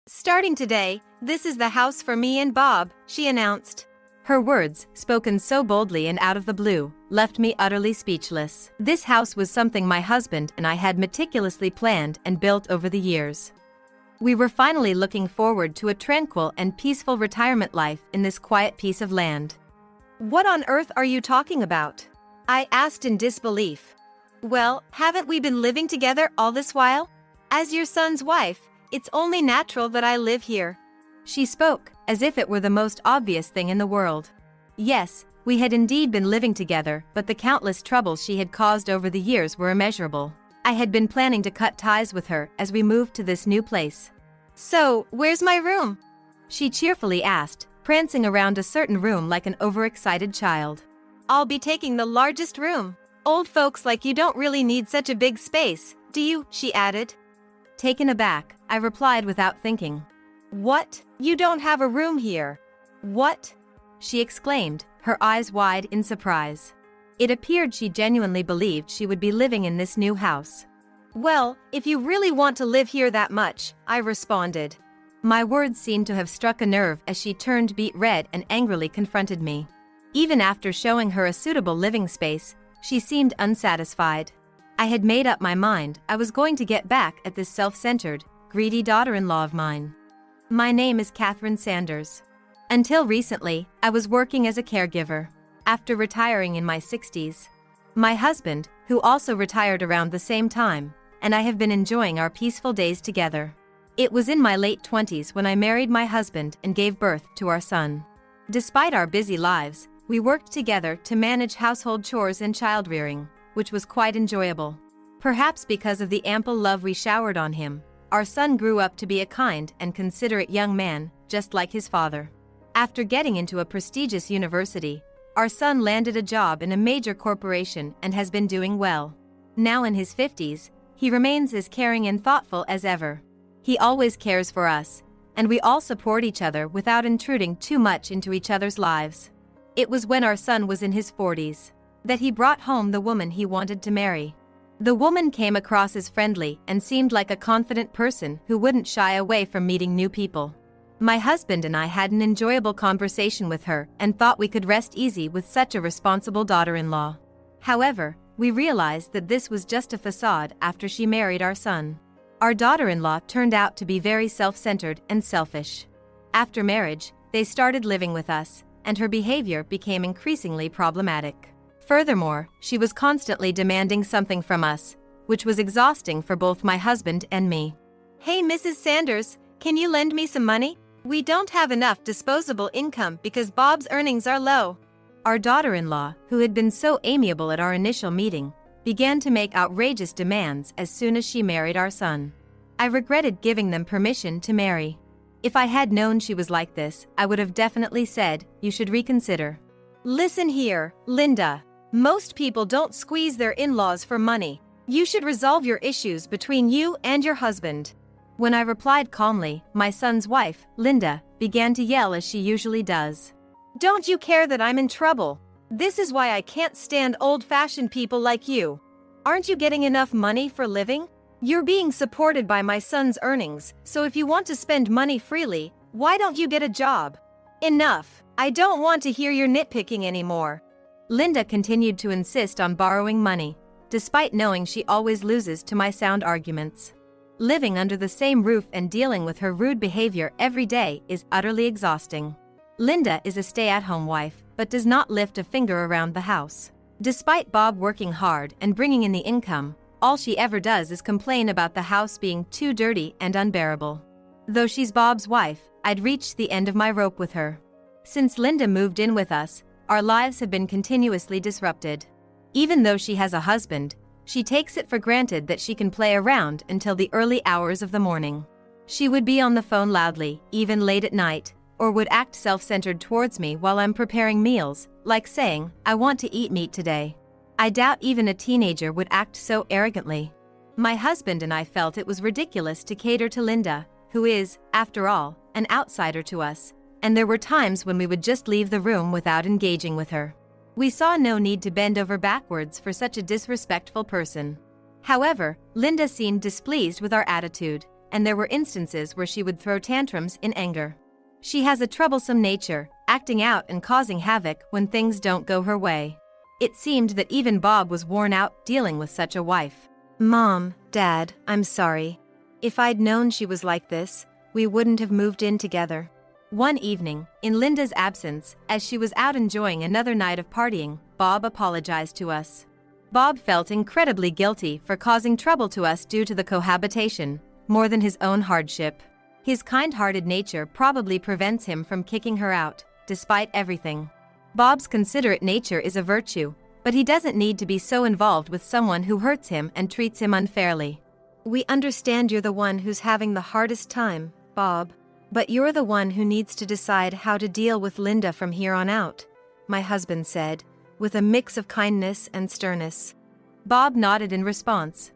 Starting today, this is the house for me and Bob, she announced. Her words, spoken so boldly and out of the blue, left me utterly speechless. This house was something my husband and I had meticulously planned and built over the years. We were finally looking forward to a tranquil and peaceful retirement life in this quiet piece of land. "What on earth are you talking about?" I asked in disbelief. "Well, haven't we been living together all this while? As your son's wife, it's only natural that I live here." She spoke, as if it were the most obvious thing in the world. Yes, we had indeed been living together, but the countless troubles she had caused over the years were immeasurable. I had been planning to cut ties with her as we moved to this new place. "So, where's my room?" she cheerfully asked, prancing around a certain room like an overexcited child. "I'll be taking the largest room. Old folks like you don't really need such a big space, do you?" she added. Taken aback, I replied without thinking. "What? You don't have a room here? What?" she exclaimed, her eyes wide in surprise. It appeared she genuinely believed she would be living in this new house. "Well, if you really want to live here that much," I responded. My words seemed to have struck a nerve as she turned beet red and angrily confronted me. Even after showing her a suitable living space, she seemed unsatisfied. I had made up my mind I was going to get back at this self-centered, greedy daughter-in-law of mine. My name is Catherine Sanders. Until recently, I was working as a caregiver. After retiring in my 60s, my husband, who also retired around the same time, and I have been enjoying our peaceful days together. It was in my late 20s when I married my husband and gave birth to our son. Despite our busy lives, we worked together to manage household chores and child-rearing, which was quite enjoyable. Perhaps because of the ample love we showered on him, our son grew up to be a kind and considerate young man, just like his father. After getting into a prestigious university, our son landed a job in a major corporation and has been doing well. Now in his 50s, he remains as caring and thoughtful as ever. He always cares for us, and we all support each other without intruding too much into each other's lives. It was when our son was in his 40s that he brought home the woman he wanted to marry. The woman came across as friendly and seemed like a confident person who wouldn't shy away from meeting new people. My husband and I had an enjoyable conversation with her and thought we could rest easy with such a responsible daughter-in-law. However, we realized that this was just a facade after she married our son. Our daughter-in-law turned out to be very self-centered and selfish. After marriage, they started living with us, and her behavior became increasingly problematic. Furthermore, she was constantly demanding something from us, which was exhausting for both my husband and me. "Hey, Mrs. Sanders, can you lend me some money? We don't have enough disposable income because Bob's earnings are low." Our daughter-in-law, who had been so amiable at our initial meeting, began to make outrageous demands as soon as she married our son. I regretted giving them permission to marry. If I had known she was like this, I would have definitely said, "You should reconsider." "Listen here, Linda. Most people don't squeeze their in-laws for money. You should resolve your issues between you and your husband." When I replied calmly, my son's wife, Linda, began to yell as she usually does. "Don't you care that I'm in trouble? This is why I can't stand old-fashioned people like you. Aren't you getting enough money for living? You're being supported by my son's earnings, so if you want to spend money freely, why don't you get a job? Enough. I don't want to hear your nitpicking anymore." Linda continued to insist on borrowing money, despite knowing she always loses to my sound arguments. Living under the same roof and dealing with her rude behavior every day is utterly exhausting. Linda is a stay-at-home wife, but does not lift a finger around the house. Despite Bob working hard and bringing in the income, all she ever does is complain about the house being too dirty and unbearable. Though she's Bob's wife, I'd reached the end of my rope with her. Since Linda moved in with us, our lives have been continuously disrupted. Even though she has a husband, she takes it for granted that she can play around until the early hours of the morning. She would be on the phone loudly, even late at night, or would act self-centered towards me while I'm preparing meals, like saying, "I want to eat meat today." I doubt even a teenager would act so arrogantly. My husband and I felt it was ridiculous to cater to Linda, who is, after all, an outsider to us, and there were times when we would just leave the room without engaging with her. We saw no need to bend over backwards for such a disrespectful person. However, Linda seemed displeased with our attitude, and there were instances where she would throw tantrums in anger. She has a troublesome nature, acting out and causing havoc when things don't go her way. It seemed that even Bob was worn out dealing with such a wife. "Mom, Dad, I'm sorry. If I'd known she was like this, we wouldn't have moved in together." One evening, in Linda's absence, as she was out enjoying another night of partying, Bob apologized to us. Bob felt incredibly guilty for causing trouble to us due to the cohabitation, more than his own hardship. His kind-hearted nature probably prevents him from kicking her out, despite everything. Bob's considerate nature is a virtue, but he doesn't need to be so involved with someone who hurts him and treats him unfairly. "We understand you're the one who's having the hardest time, Bob. But you're the one who needs to decide how to deal with Linda from here on out," my husband said, with a mix of kindness and sternness. Bob nodded in response.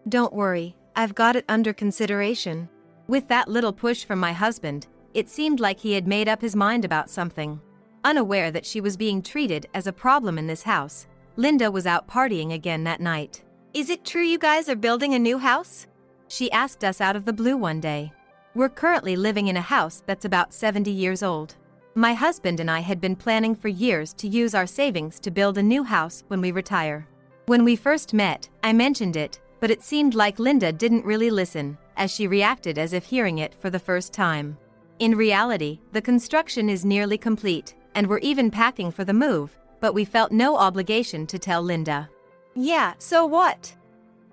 "Don't worry, I've got it under consideration." With that little push from my husband, it seemed like he had made up his mind about something. Unaware that she was being treated as a problem in this house, Linda was out partying again that night. "Is it true you guys are building a new house?" she asked us out of the blue one day. We're currently living in a house that's about 70 years old. My husband and I had been planning for years to use our savings to build a new house when we retire. When we first met, I mentioned it, but it seemed like Linda didn't really listen, as she reacted as if hearing it for the first time. In reality, the construction is nearly complete, and we're even packing for the move, but we felt no obligation to tell Linda. "Yeah, so what?"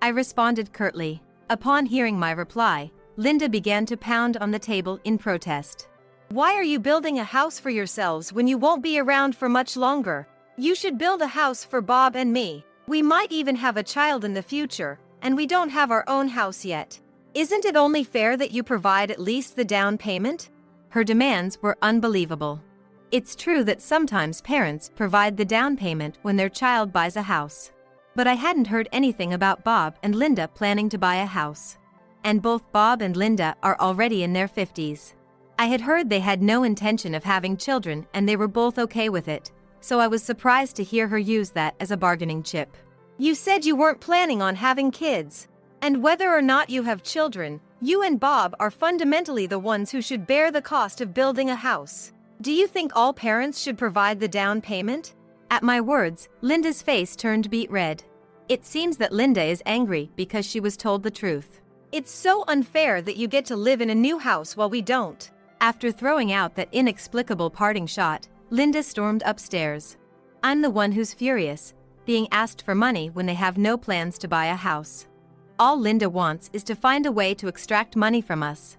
I responded curtly. Upon hearing my reply, Linda began to pound on the table in protest. "Why are you building a house for yourselves when you won't be around for much longer? You should build a house for Bob and me. We might even have a child in the future, and we don't have our own house yet. Isn't it only fair that you provide at least the down payment?" Her demands were unbelievable. It's true that sometimes parents provide the down payment when their child buys a house. But I hadn't heard anything about Bob and Linda planning to buy a house. And both Bob and Linda are already in their 50s. I had heard they had no intention of having children and they were both okay with it, so I was surprised to hear her use that as a bargaining chip. "You said you weren't planning on having kids." And whether or not you have children, you and Bob are fundamentally the ones who should bear the cost of building a house. Do you think all parents should provide the down payment? At my words, Linda's face turned beet red. It seems that Linda is angry because she was told the truth. It's so unfair that you get to live in a new house while we don't. After throwing out that inexplicable parting shot, Linda stormed upstairs. I'm the one who's furious, being asked for money when they have no plans to buy a house. All Linda wants is to find a way to extract money from us.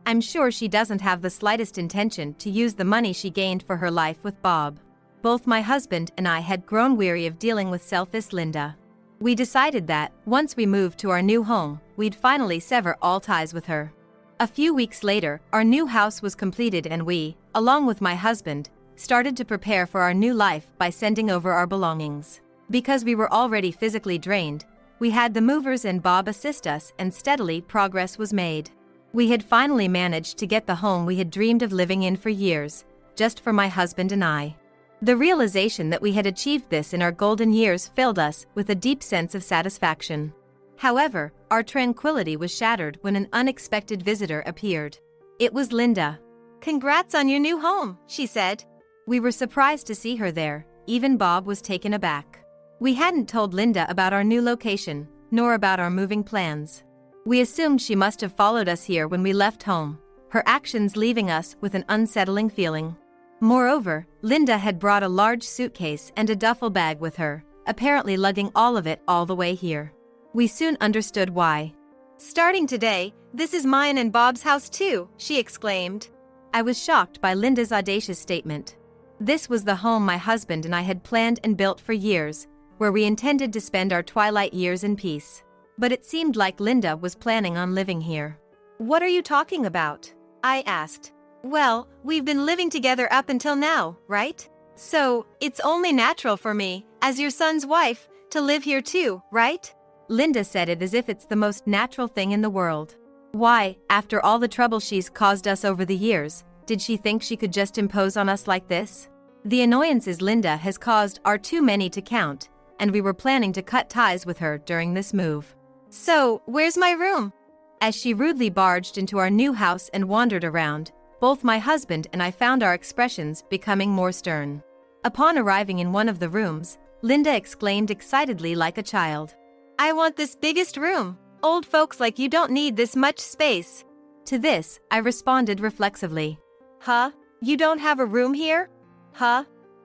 I'm sure she doesn't have the slightest intention to use the money she gained for her life with Bob. Both my husband and I had grown weary of dealing with selfish Linda. We decided that, once we moved to our new home, we'd finally sever all ties with her. A few weeks later, our new house was completed and we, along with my husband, started to prepare for our new life by sending over our belongings. Because we were already physically drained, we had the movers and Bob assist us, and steadily progress was made. We had finally managed to get the home we had dreamed of living in for years, just for my husband and I. The realization that we had achieved this in our golden years filled us with a deep sense of satisfaction. However, our tranquility was shattered when an unexpected visitor appeared. It was Linda. "Congrats on your new home," she said. We were surprised to see her there. Even Bob was taken aback. We hadn't told Linda about our new location, nor about our moving plans. We assumed she must have followed us here when we left home, her actions leaving us with an unsettling feeling. Moreover, Linda had brought a large suitcase and a duffel bag with her, apparently lugging all of it all the way here. We soon understood why. "Starting today, this is mine and Bob's house too," she exclaimed. I was shocked by Linda's audacious statement. This was the home my husband and I had planned and built for years, where we intended to spend our twilight years in peace. But it seemed like Linda was planning on living here. "What are you talking about?" I asked. "Well, we've been living together up until now, right? So, it's only natural for me, as your son's wife, to live here too, right?" Linda said it as if it's the most natural thing in the world. Why, after all the trouble she's caused us over the years, did she think she could just impose on us like this? The annoyances Linda has caused are too many to count, and we were planning to cut ties with her during this move. "So, where's my room?" As she rudely barged into our new house and wandered around, both my husband and I found our expressions becoming more stern. Upon arriving in one of the rooms, Linda exclaimed excitedly like a child, "I want this biggest room. Old folks like you don't need this much space." To this, I responded reflexively, "Huh? You don't have a room here? Huh?"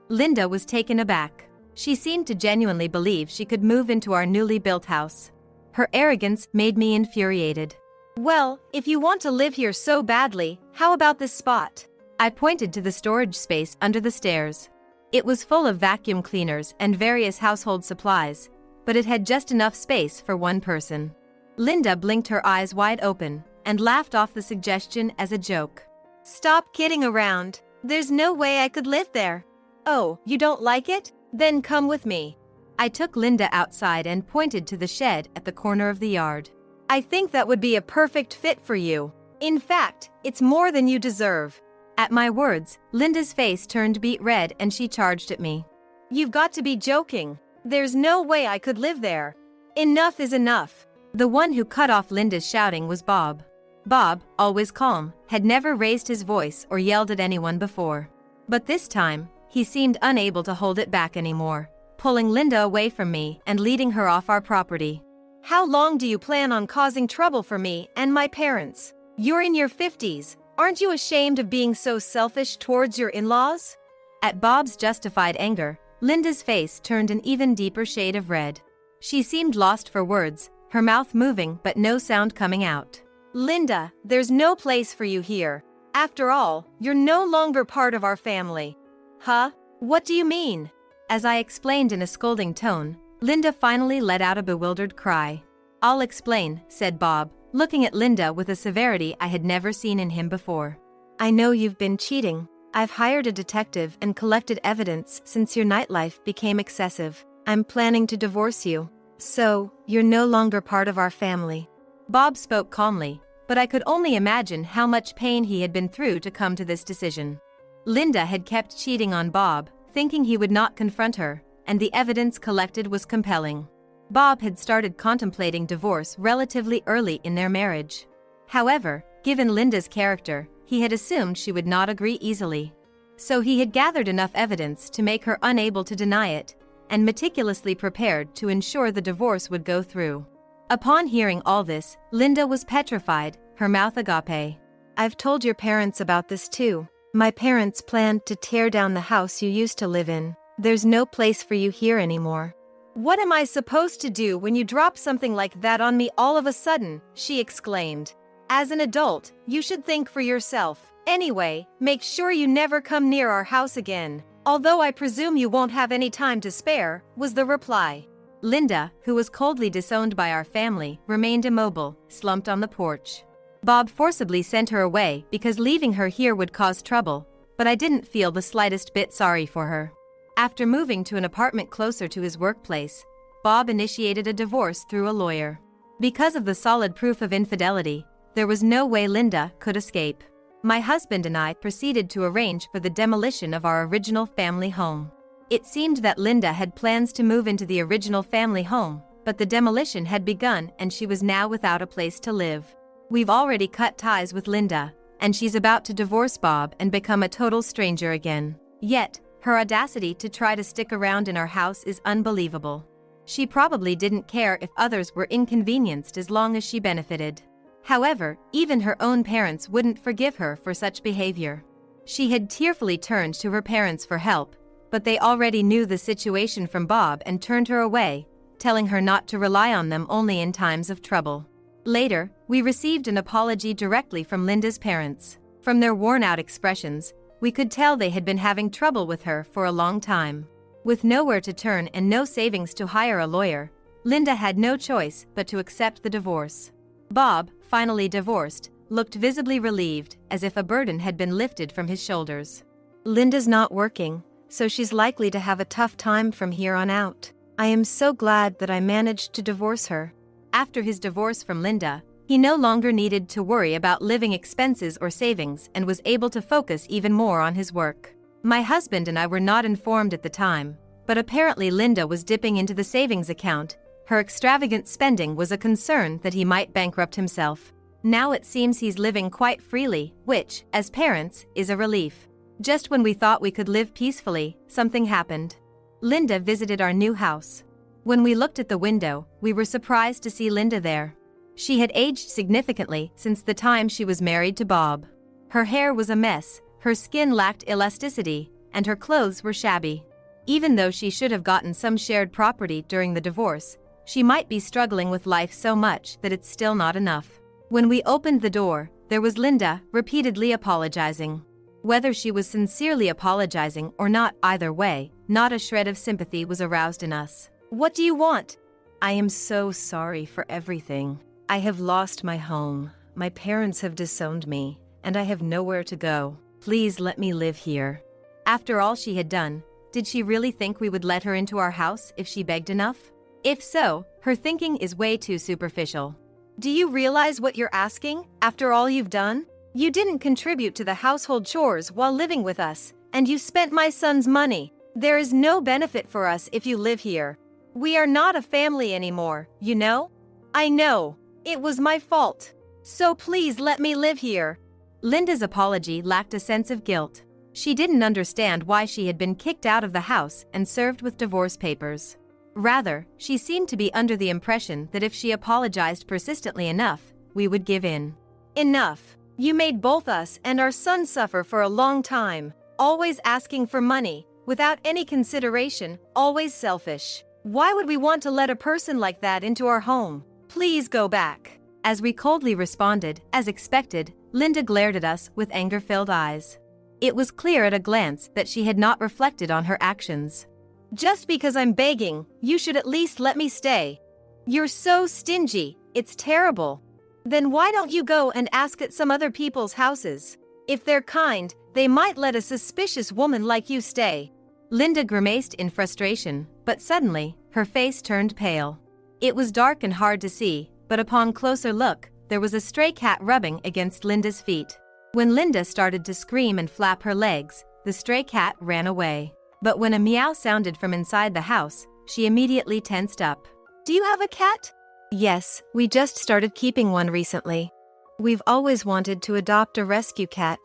Linda was taken aback. She seemed to genuinely believe she could move into our newly built house. Her arrogance made me infuriated. "Well, if you want to live here so badly, how about this spot?" I pointed to the storage space under the stairs. It was full of vacuum cleaners and various household supplies, but it had just enough space for one person. Linda blinked her eyes wide open and laughed off the suggestion as a joke. "Stop kidding around. There's no way I could live there." "Oh, you don't like it? Then come with me." I took Linda outside and pointed to the shed at the corner of the yard. "I think that would be a perfect fit for you. In fact, it's more than you deserve." At my words, Linda's face turned beet red and she charged at me. "You've got to be joking. There's no way I could live there. Enough is enough." The one who cut off Linda's shouting was Bob. Bob, always calm, had never raised his voice or yelled at anyone before. But this time, he seemed unable to hold it back anymore, pulling Linda away from me and leading her off our property. "How long do you plan on causing trouble for me and my parents? You're in your 50s. Aren't you ashamed of being so selfish towards your in-laws?" At Bob's justified anger, Linda's face turned an even deeper shade of red. She seemed lost for words, her mouth moving but no sound coming out. "Linda, there's no place for you here. After all, you're no longer part of our family." "Huh? What do you mean?" As I explained in a scolding tone, Linda finally let out a bewildered cry. "I'll explain," said Bob, looking at Linda with a severity I had never seen in him before. "I know you've been cheating. I've hired a detective and collected evidence since your nightlife became excessive. I'm planning to divorce you. So, you're no longer part of our family." Bob spoke calmly, but I could only imagine how much pain he had been through to come to this decision. Linda had kept cheating on Bob, thinking he would not confront her, and the evidence collected was compelling. Bob had started contemplating divorce relatively early in their marriage. However, given Linda's character, he had assumed she would not agree easily. So he had gathered enough evidence to make her unable to deny it, and meticulously prepared to ensure the divorce would go through. Upon hearing all this, Linda was petrified, her mouth agape. "I've told your parents about this too. My parents planned to tear down the house you used to live in. There's no place for you here anymore." "What am I supposed to do when you drop something like that on me all of a sudden?" she exclaimed. "As an adult, you should think for yourself. Anyway, make sure you never come near our house again. Although I presume you won't have any time to spare," was the reply. Linda, who was coldly disowned by our family, remained immobile, slumped on the porch. Bob forcibly sent her away because leaving her here would cause trouble, but I didn't feel the slightest bit sorry for her. After moving to an apartment closer to his workplace, Bob initiated a divorce through a lawyer. Because of the solid proof of infidelity, there was no way Linda could escape. My husband and I proceeded to arrange for the demolition of our original family home. It seemed that Linda had plans to move into the original family home, but the demolition had begun and she was now without a place to live. We've already cut ties with Linda, and she's about to divorce Bob and become a total stranger again. Yet, her audacity to try to stick around in our house is unbelievable. She probably didn't care if others were inconvenienced as long as she benefited. However, even her own parents wouldn't forgive her for such behavior. She had tearfully turned to her parents for help, but they already knew the situation from Bob and turned her away, telling her not to rely on them only in times of trouble. Later, we received an apology directly from Linda's parents. From their worn-out expressions, we could tell they had been having trouble with her for a long time. With nowhere to turn and no savings to hire a lawyer, Linda had no choice but to accept the divorce. Bob, finally divorced, looked visibly relieved, as if a burden had been lifted from his shoulders. "Linda's not working, so she's likely to have a tough time from here on out. I am so glad that I managed to divorce her." After his divorce from Linda, he no longer needed to worry about living expenses or savings and was able to focus even more on his work. My husband and I were not informed at the time, but apparently Linda was dipping into the savings account. Her extravagant spending was a concern that he might bankrupt himself. Now it seems he's living quite freely, which, as parents, is a relief. Just when we thought we could live peacefully, something happened. Linda visited our new house. When we looked at the window, we were surprised to see Linda there. She had aged significantly since the time she was married to Bob. Her hair was a mess, her skin lacked elasticity, and her clothes were shabby. Even though she should have gotten some shared property during the divorce, she might be struggling with life so much that it's still not enough. When we opened the door, there was Linda, repeatedly apologizing. Whether she was sincerely apologizing or not, either way, not a shred of sympathy was aroused in us. "What do you want?" "I am so sorry for everything. I have lost my home, my parents have disowned me, and I have nowhere to go. Please let me live here." After all she had done, did she really think we would let her into our house if she begged enough? If so, her thinking is way too superficial. "Do you realize what you're asking, after all you've done? You didn't contribute to the household chores while living with us, and you spent my son's money. There is no benefit for us if you live here. We are not a family anymore, you know? I know. It was my fault. So please let me live here." Linda's apology lacked a sense of guilt. She didn't understand why she had been kicked out of the house and served with divorce papers. Rather, she seemed to be under the impression that if she apologized persistently enough, we would give in. "Enough. You made both us and our son suffer for a long time, always asking for money, without any consideration, always selfish. Why would we want to let a person like that into our home? Please go back." As we coldly responded, as expected, Linda glared at us with anger-filled eyes. It was clear at a glance that she had not reflected on her actions. "Just because I'm begging, you should at least let me stay. You're so stingy, it's terrible. Then why don't you go and ask at some other people's houses? If they're kind, they might let a suspicious woman like you stay." Linda grimaced in frustration, but suddenly, her face turned pale. It was dark and hard to see, but upon closer look, there was a stray cat rubbing against Linda's feet. When Linda started to scream and flap her legs, the stray cat ran away. But when a meow sounded from inside the house, she immediately tensed up. Do you have a cat? Yes, we just started keeping one recently. We've always wanted to adopt a rescue cat.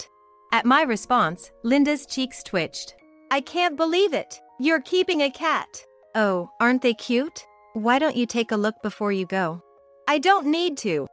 At my response, Linda's cheeks twitched. I can't believe it! You're keeping a cat! Oh, aren't they cute? Why don't you take a look before you go? I don't need to!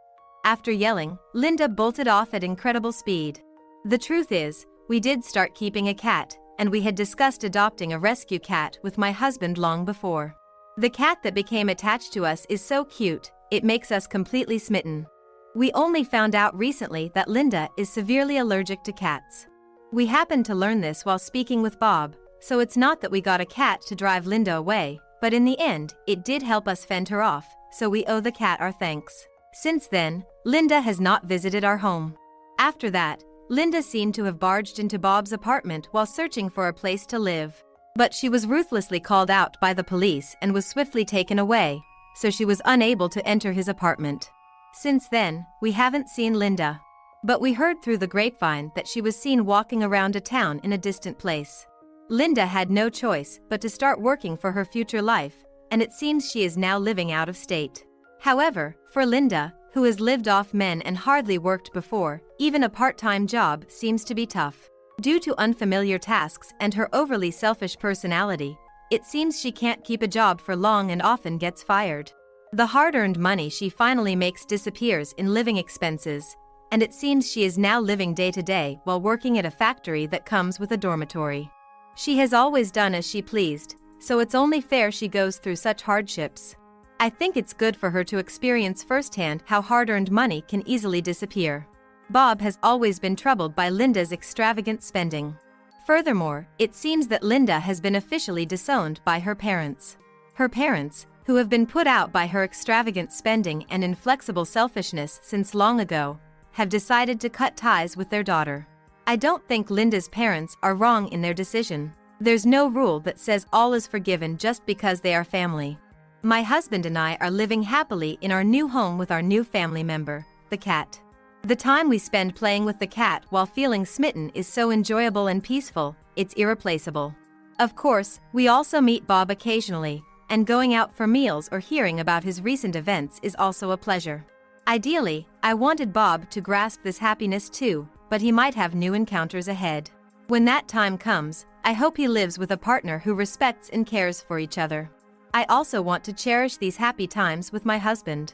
After yelling, Linda bolted off at incredible speed. The truth is, we did start keeping a cat, and we had discussed adopting a rescue cat with my husband long before. The cat that became attached to us is so cute, it makes us completely smitten. We only found out recently that Linda is severely allergic to cats. We happened to learn this while speaking with Bob, so it's not that we got a cat to drive Linda away, but in the end, it did help us fend her off, so we owe the cat our thanks. Since then, Linda has not visited our home. After that, Linda seemed to have barged into Bob's apartment while searching for a place to live. But she was ruthlessly called out by the police and was swiftly taken away, so she was unable to enter his apartment. Since then, we haven't seen Linda. But we heard through the grapevine that she was seen walking around a town in a distant place. Linda had no choice but to start working for her future life, and it seems she is now living out of state. However, for Linda, who has lived off men and hardly worked before, even a part-time job seems to be tough. Due to unfamiliar tasks and her overly selfish personality, it seems she can't keep a job for long and often gets fired. The hard-earned money she finally makes disappears in living expenses, and it seems she is now living day-to-day while working at a factory that comes with a dormitory. She has always done as she pleased, so it's only fair she goes through such hardships. I think it's good for her to experience firsthand how hard-earned money can easily disappear. Bob has always been troubled by Linda's extravagant spending. Furthermore, it seems that Linda has been officially disowned by her parents. Her parents, who have been put out by her extravagant spending and inflexible selfishness since long ago, have decided to cut ties with their daughter. I don't think Linda's parents are wrong in their decision. There's no rule that says all is forgiven just because they are family. My husband and I are living happily in our new home with our new family member, the cat. The time we spend playing with the cat while feeling smitten is so enjoyable and peaceful, it's irreplaceable. Of course, we also meet Bob occasionally, and going out for meals or hearing about his recent events is also a pleasure. Ideally, I wanted Bob to grasp this happiness too, but he might have new encounters ahead. When that time comes, I hope he lives with a partner who respects and cares for each other. I also want to cherish these happy times with my husband.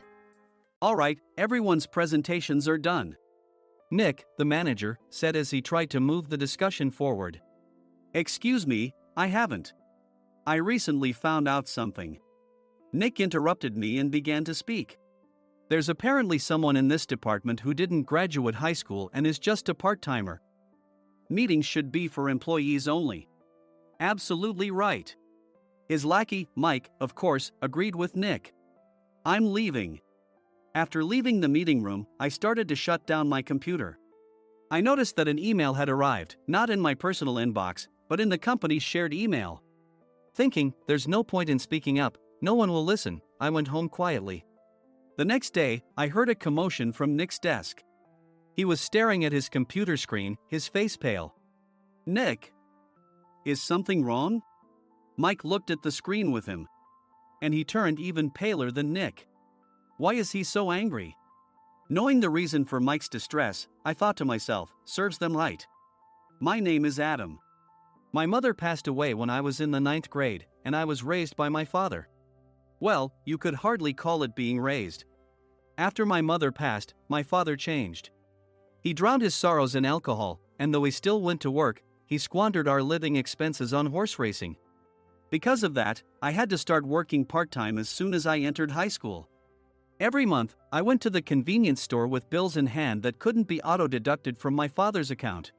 All right, everyone's presentations are done. Nick, the manager, said as he tried to move the discussion forward. Excuse me, I haven't. I recently found out something. Nick interrupted me and began to speak. There's apparently someone in this department who didn't graduate high school and is just a part-timer. Meetings should be for employees only. Absolutely right. His lackey, Mike, of course, agreed with Nick. I'm leaving. After leaving the meeting room, I started to shut down my computer. I noticed that an email had arrived, not in my personal inbox, but in the company's shared email. Thinking, there's no point in speaking up, no one will listen, I went home quietly. The next day, I heard a commotion from Nick's desk. He was staring at his computer screen, his face pale. Nick? Is something wrong? Mike looked at the screen with him. And he turned even paler than Nick. Why is he so angry? Knowing the reason for Mike's distress, I thought to myself, serves them right. My name is Adam. My mother passed away when I was in the 9th grade, and I was raised by my father. Well, you could hardly call it being raised. After my mother passed, my father changed. He drowned his sorrows in alcohol, and though he still went to work, he squandered our living expenses on horse racing. Because of that, I had to start working part-time as soon as I entered high school. Every month, I went to the convenience store with bills in hand that couldn't be auto-deducted from my father's account.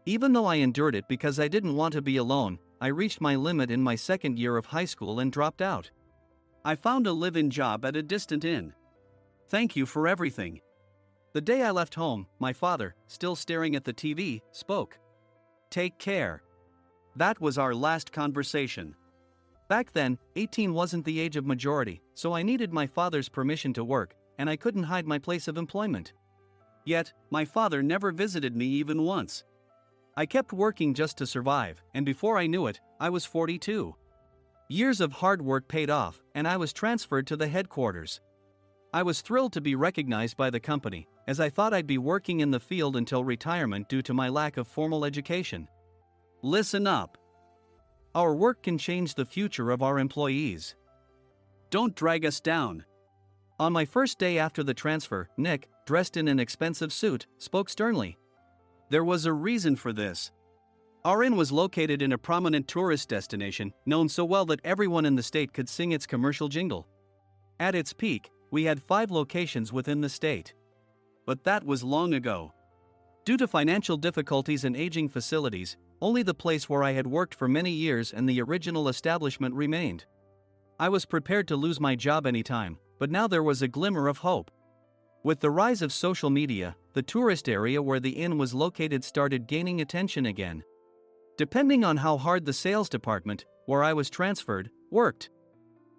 Even though I endured it because I didn't want to be alone, I reached my limit in my second year of high school and dropped out. I found a live-in job at a distant inn. Thank you for everything. The day I left home, my father, still staring at the TV, spoke. Take care. That was our last conversation. Back then, 18 wasn't the age of majority, so I needed my father's permission to work, and I couldn't hide my place of employment. Yet, my father never visited me even once. I kept working just to survive, and before I knew it, I was 42. Years of hard work paid off, and I was transferred to the headquarters. I was thrilled to be recognized by the company, as I thought I'd be working in the field until retirement due to my lack of formal education. Listen up. Our work can change the future of our employees. Don't drag us down. On my first day after the transfer, Nick, dressed in an expensive suit, spoke sternly. There was a reason for this. Our inn was located in a prominent tourist destination, known so well that everyone in the state could sing its commercial jingle. At its peak, we had 5 locations within the state. But that was long ago. Due to financial difficulties and aging facilities, only the place where I had worked for many years and the original establishment remained. I was prepared to lose my job anytime, but now there was a glimmer of hope. With the rise of social media, the tourist area where the inn was located started gaining attention again. Depending on how hard the sales department, where I was transferred, worked,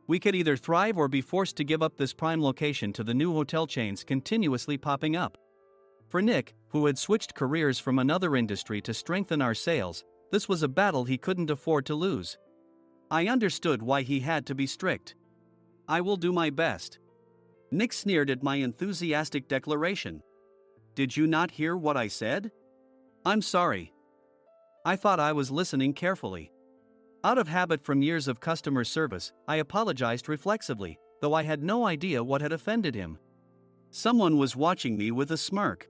we could either thrive or be forced to give up this prime location to the new hotel chains continuously popping up. For Nick, who had switched careers from another industry to strengthen our sales, this was a battle he couldn't afford to lose. I understood why he had to be strict. I will do my best. Nick sneered at my enthusiastic declaration. Did you not hear what I said? I'm sorry. I thought I was listening carefully. Out of habit from years of customer service, I apologized reflexively, though I had no idea what had offended him. Someone was watching me with a smirk.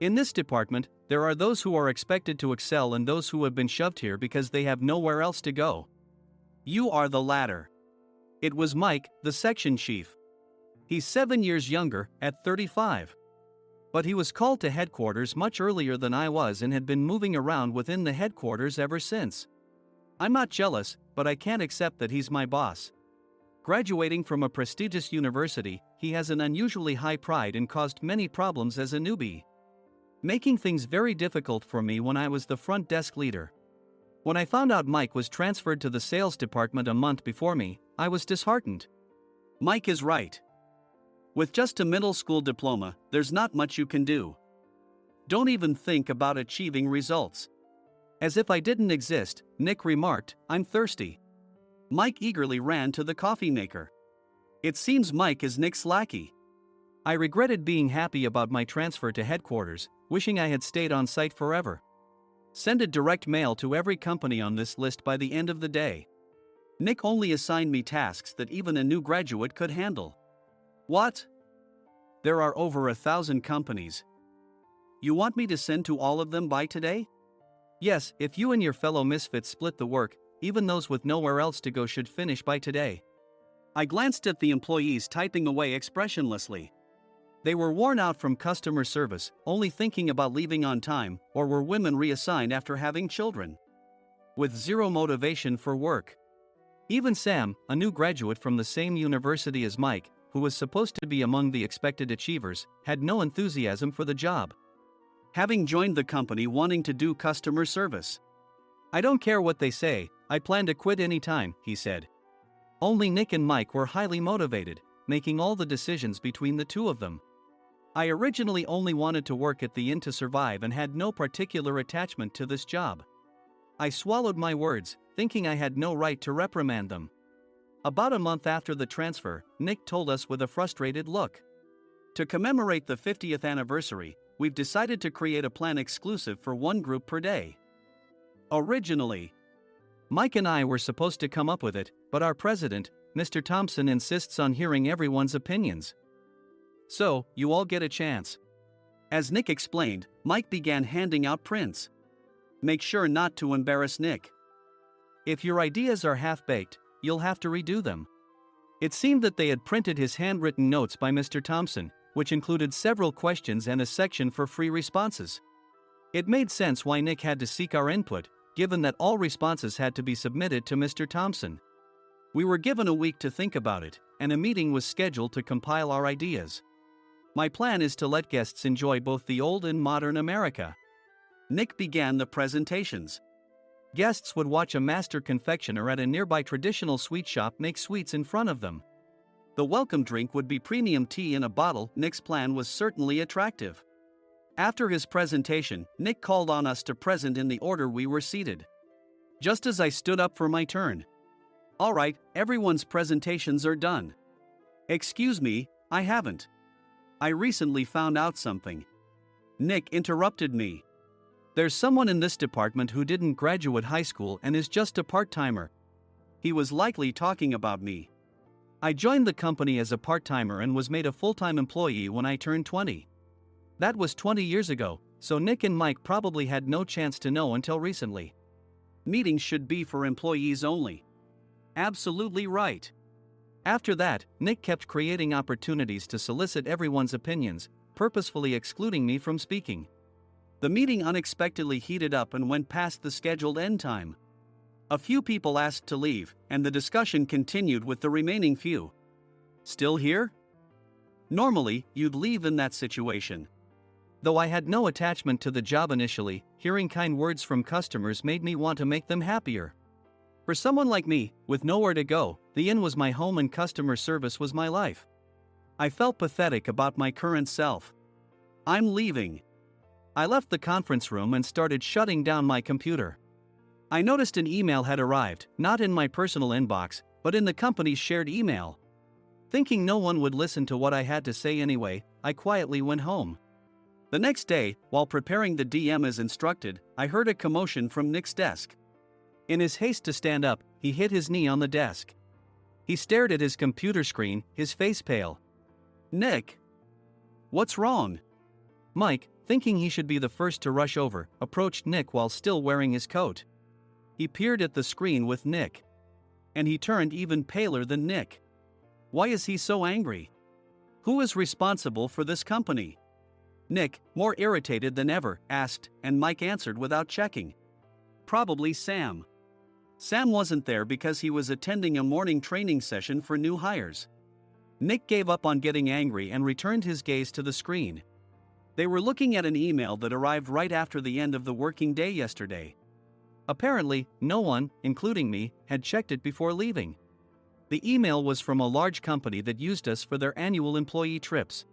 In this department, there are those who are expected to excel and those who have been shoved here because they have nowhere else to go. You are the latter. It was Mike, the section chief. He's 7 years younger, at 35. But he was called to headquarters much earlier than I was and had been moving around within the headquarters ever since. I'm not jealous, but I can't accept that he's my boss. Graduating from a prestigious university, he has an unusually high pride and caused many problems as a newbie, making things very difficult for me when I was the front desk leader. When I found out Mike was transferred to the sales department a month before me, I was disheartened. Mike is right. With just a middle school diploma, there's not much you can do. Don't even think about achieving results. As if I didn't exist, Nick remarked, I'm thirsty. Mike eagerly ran to the coffee maker. It seems Mike is Nick's lackey. I regretted being happy about my transfer to headquarters, wishing I had stayed on site forever. Send a direct mail to every company on this list by the end of the day. Nick only assigned me tasks that even a new graduate could handle. What? There are over 1,000 companies. You want me to send to all of them by today? Yes, if you and your fellow misfits split the work, even those with nowhere else to go should finish by today. I glanced at the employees typing away expressionlessly. They were worn out from customer service, only thinking about leaving on time, or were women reassigned after having children, with zero motivation for work. Even Sam, a new graduate from the same university as Mike, who was supposed to be among the expected achievers, had no enthusiasm for the job, having joined the company wanting to do customer service. I don't care what they say, I plan to quit anytime, he said. Only Nick and Mike were highly motivated, making all the decisions between the two of them. I originally only wanted to work at the inn to survive and had no particular attachment to this job. I swallowed my words, thinking I had no right to reprimand them. About a month after the transfer, Nick told us with a frustrated look. To commemorate the 50th anniversary, we've decided to create a plan exclusive for one group per day. Originally, Mike and I were supposed to come up with it, but our president, Mr. Thompson, insists on hearing everyone's opinions. So, you all get a chance. As Nick explained, Mike began handing out prints. Make sure not to embarrass Nick. If your ideas are half-baked, you'll have to redo them. It seemed that they had printed his handwritten notes by Mr. Thompson, which included several questions and a section for free responses. It made sense why Nick had to seek our input, given that all responses had to be submitted to Mr. Thompson. We were given a week to think about it, and a meeting was scheduled to compile our ideas. My plan is to let guests enjoy both the old and modern America. Nick began the presentations. Guests would watch a master confectioner at a nearby traditional sweet shop make sweets in front of them. The welcome drink would be premium tea in a bottle. Nick's plan was certainly attractive. After his presentation, Nick called on us to present in the order we were seated. Just as I stood up for my turn, Alright, everyone's presentations are done. Excuse me, I haven't. I recently found out something. Nick interrupted me. There's someone in this department who didn't graduate high school and is just a part-timer. He was likely talking about me. I joined the company as a part-timer and was made a full-time employee when I turned 20. That was 20 years ago, so Nick and Mike probably had no chance to know until recently. Meetings should be for employees only. Absolutely right. After that, Nick kept creating opportunities to solicit everyone's opinions, purposefully excluding me from speaking. The meeting unexpectedly heated up and went past the scheduled end time. A few people asked to leave, and the discussion continued with the remaining few. Still here? Normally, you'd leave in that situation. Though I had no attachment to the job initially, hearing kind words from customers made me want to make them happier. For someone like me, with nowhere to go, the inn was my home and customer service was my life. I felt pathetic about my current self. I'm leaving. I left the conference room and started shutting down my computer. I noticed an email had arrived, not in my personal inbox, but in the company's shared email. Thinking no one would listen to what I had to say anyway, I quietly went home. The next day, while preparing the DM as instructed, I heard a commotion from Nick's desk. In his haste to stand up, he hit his knee on the desk. He stared at his computer screen, his face pale. Nick! What's wrong? Mike, thinking he should be the first to rush over, approached Nick while still wearing his coat. He peered at the screen with Nick. And he turned even paler than Nick. Why is he so angry? Who is responsible for this company? Nick, more irritated than ever, asked, and Mike answered without checking. Probably Sam. Sam wasn't there because he was attending a morning training session for new hires. Nick gave up on getting angry and returned his gaze to the screen. They were looking at an email that arrived right after the end of the working day yesterday. Apparently, no one, including me, had checked it before leaving. The email was from a large company that used us for their annual employee trips.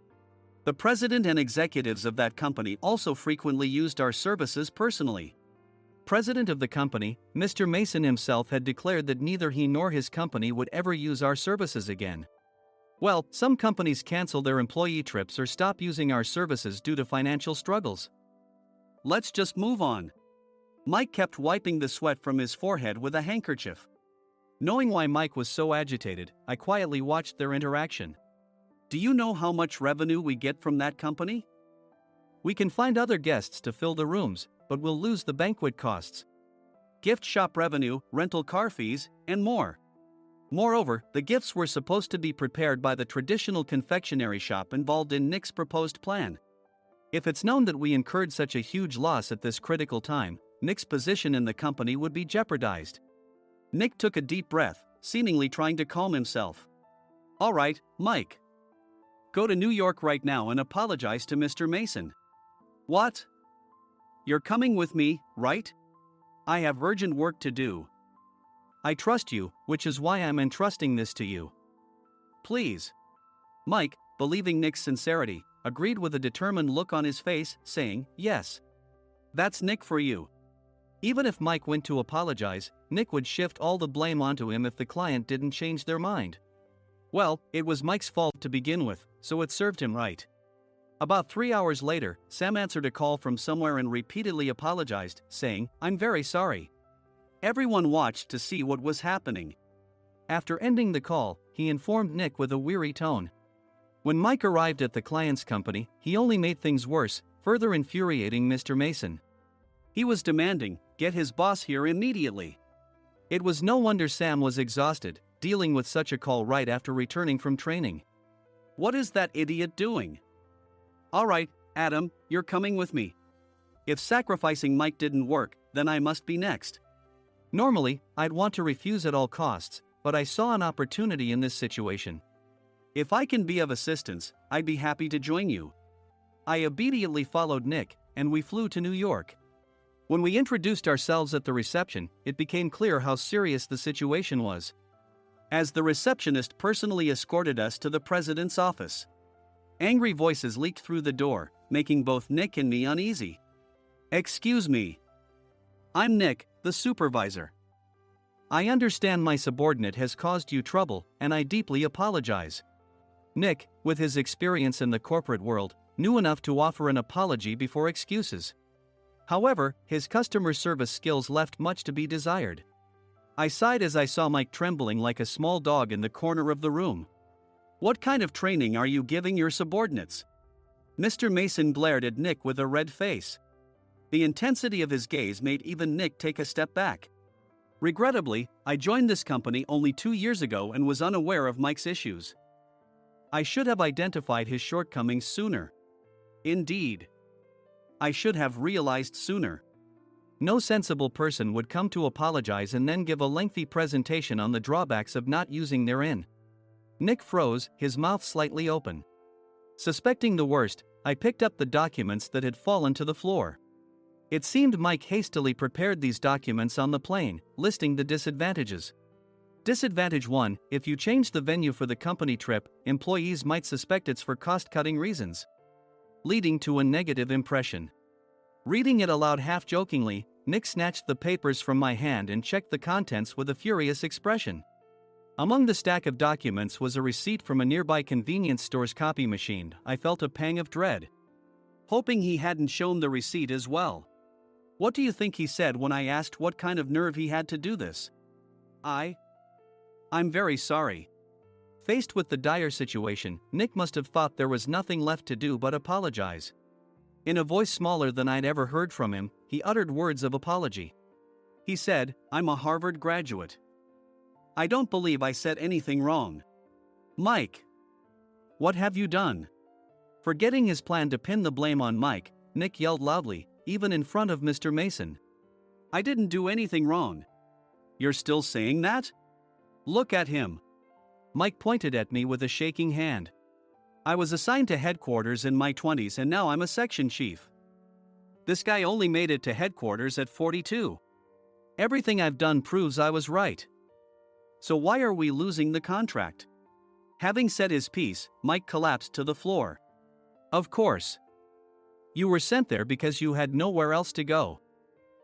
The president and executives of that company also frequently used our services personally. President of the company, Mr. Mason himself had declared that neither he nor his company would ever use our services again. Well, some companies cancel their employee trips or stop using our services due to financial struggles. Let's just move on. Mike kept wiping the sweat from his forehead with a handkerchief. Knowing why Mike was so agitated, I quietly watched their interaction. Do you know how much revenue we get from that company? We can find other guests to fill the rooms, but we'll lose the banquet costs, gift shop revenue, rental car fees, and more. Moreover, the gifts were supposed to be prepared by the traditional confectionery shop involved in Nick's proposed plan. If it's known that we incurred such a huge loss at this critical time, Nick's position in the company would be jeopardized. Nick took a deep breath, seemingly trying to calm himself. All right, Mike. Go to New York right now and apologize to Mr. Mason. What? You're coming with me, right? I have urgent work to do. I trust you, which is why I'm entrusting this to you. Please. Mike, believing Nick's sincerity, agreed with a determined look on his face, saying, yes. That's Nick for you. Even if Mike went to apologize, Nick would shift all the blame onto him if the client didn't change their mind. Well, it was Mike's fault to begin with, so it served him right. About 3 hours later, Sam answered a call from somewhere and repeatedly apologized, saying, I'm very sorry. Everyone watched to see what was happening. After ending the call, he informed Nick with a weary tone. When Mike arrived at the client's company, he only made things worse, further infuriating Mr. Mason. He was demanding, get his boss here immediately. It was no wonder Sam was exhausted, dealing with such a call right after returning from training. What is that idiot doing? All right, Adam, you're coming with me. If sacrificing Mike didn't work, then I must be next. Normally, I'd want to refuse at all costs, but I saw an opportunity in this situation. If I can be of assistance, I'd be happy to join you. I obediently followed Nick, and we flew to New York. When we introduced ourselves at the reception, it became clear how serious the situation was, as the receptionist personally escorted us to the president's office. Angry voices leaked through the door, making both Nick and me uneasy. Excuse me. I'm Nick, the supervisor. I understand my subordinate has caused you trouble, and I deeply apologize. Nick, with his experience in the corporate world, knew enough to offer an apology before excuses. However, his customer service skills left much to be desired. I sighed as I saw Mike trembling like a small dog in the corner of the room. What kind of training are you giving your subordinates? Mr. Mason glared at Nick with a red face. The intensity of his gaze made even Nick take a step back. Regrettably, I joined this company only 2 years ago and was unaware of Mike's issues. I should have identified his shortcomings sooner. Indeed. I should have realized sooner. No sensible person would come to apologize and then give a lengthy presentation on the drawbacks of not using their in. Nick froze, his mouth slightly open. Suspecting the worst, I picked up the documents that had fallen to the floor. It seemed Mike hastily prepared these documents on the plane, listing the disadvantages. Disadvantage 1: if you change the venue for the company trip, employees might suspect it's for cost-cutting reasons, leading to a negative impression. Reading it aloud half-jokingly, Nick snatched the papers from my hand and checked the contents with a furious expression. Among the stack of documents was a receipt from a nearby convenience store's copy machine. I felt a pang of dread, hoping he hadn't shown the receipt as well. What do you think he said when I asked what kind of nerve he had to do this? I'm very sorry. Faced with the dire situation, Nick must have thought there was nothing left to do but apologize. In a voice smaller than I'd ever heard from him, he uttered words of apology. He said, "I'm a Harvard graduate. I don't believe I said anything wrong." Mike! What have you done? Forgetting his plan to pin the blame on Mike, Nick yelled loudly, even in front of Mr. Mason. "I didn't do anything wrong." "You're still saying that? Look at him." Mike pointed at me with a shaking hand. "I was assigned to headquarters in my 20s and now I'm a section chief. This guy only made it to headquarters at 42. Everything I've done proves I was right. So why are we losing the contract?" Having said his piece, Mike collapsed to the floor. "Of course. You were sent there because you had nowhere else to go."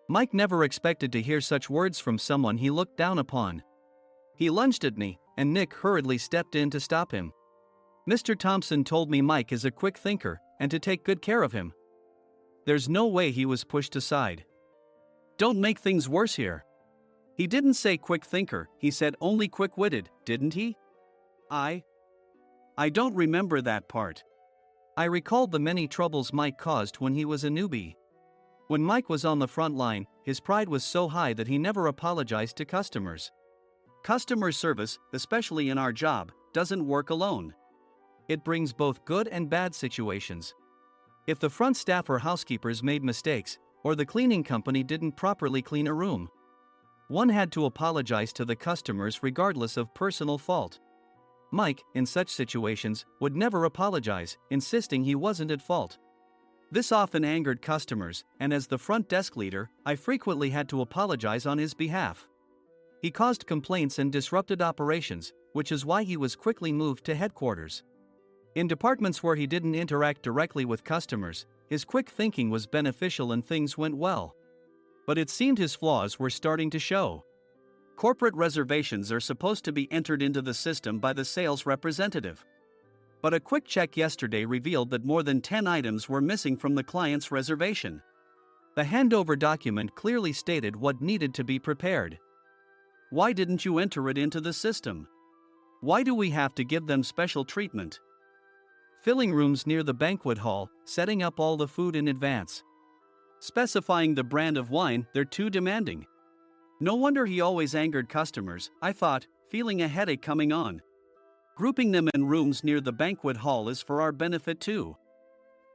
Mike never expected to hear such words from someone he looked down upon. He lunged at me, and Nick hurriedly stepped in to stop him. "Mr. Thompson told me Mike is a quick thinker, and to take good care of him." There's no way he was pushed aside. "Don't make things worse here. He didn't say quick thinker, he said only quick-witted, didn't he?" I don't remember that part." I recalled the many troubles Mike caused when he was a newbie. When Mike was on the front line, his pride was so high that he never apologized to customers. Customer service, especially in our job, doesn't work alone. It brings both good and bad situations. If the front staff or housekeepers made mistakes, or the cleaning company didn't properly clean a room, one had to apologize to the customers regardless of personal fault. Mike, in such situations, would never apologize, insisting he wasn't at fault. This often angered customers, and as the front desk leader, I frequently had to apologize on his behalf. He caused complaints and disrupted operations, which is why he was quickly moved to headquarters. In departments where he didn't interact directly with customers, his quick thinking was beneficial and things went well. But it seemed his flaws were starting to show. Corporate reservations are supposed to be entered into the system by the sales representative. But a quick check yesterday revealed that more than 10 items were missing from the client's reservation. The handover document clearly stated what needed to be prepared. Why didn't you enter it into the system? Why do we have to give them special treatment? Filling rooms near the banquet hall, setting up all the food in advance. Specifying the brand of wine, they're too demanding. No wonder he always angered customers, I thought, feeling a headache coming on. Grouping them in rooms near the banquet hall is for our benefit too.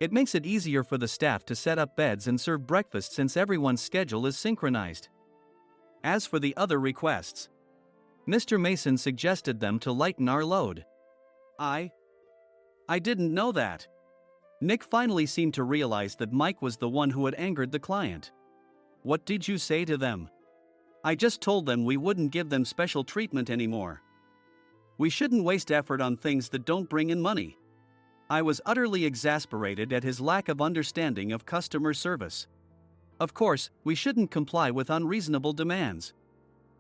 It makes it easier for the staff to set up beds and serve breakfast since everyone's schedule is synchronized. As for the other requests, Mr. Mason suggested them to lighten our load. I didn't know that. Nick finally seemed to realize that Mike was the one who had angered the client. What did you say to them? I just told them we wouldn't give them special treatment anymore. We shouldn't waste effort on things that don't bring in money. I was utterly exasperated at his lack of understanding of customer service. Of course, we shouldn't comply with unreasonable demands.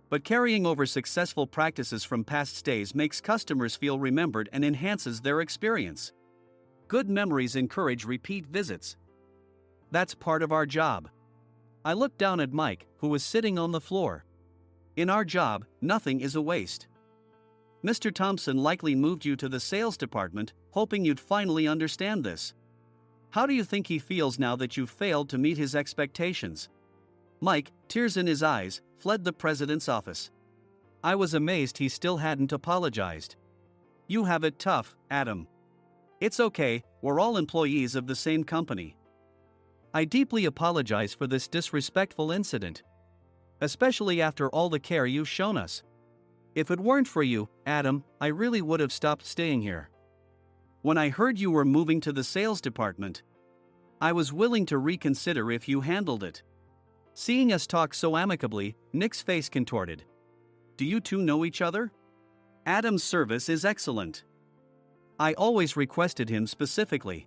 But carrying over successful practices from past stays makes customers feel remembered and enhances their experience. Good memories encourage repeat visits. That's part of our job. I looked down at Mike, who was sitting on the floor. In our job, nothing is a waste. Mr. Thompson likely moved you to the sales department, hoping you'd finally understand this. How do you think he feels now that you failed to meet his expectations? Mike, tears in his eyes, fled the president's office. I was amazed he still hadn't apologized. You have it tough, Adam. It's okay, we're all employees of the same company. I deeply apologize for this disrespectful incident. Especially after all the care you've shown us. If it weren't for you, Adam, I really would have stopped staying here. When I heard you were moving to the sales department, I was willing to reconsider if you handled it. Seeing us talk so amicably, Nick's face contorted. Do you two know each other? Adam's service is excellent. I always requested him specifically.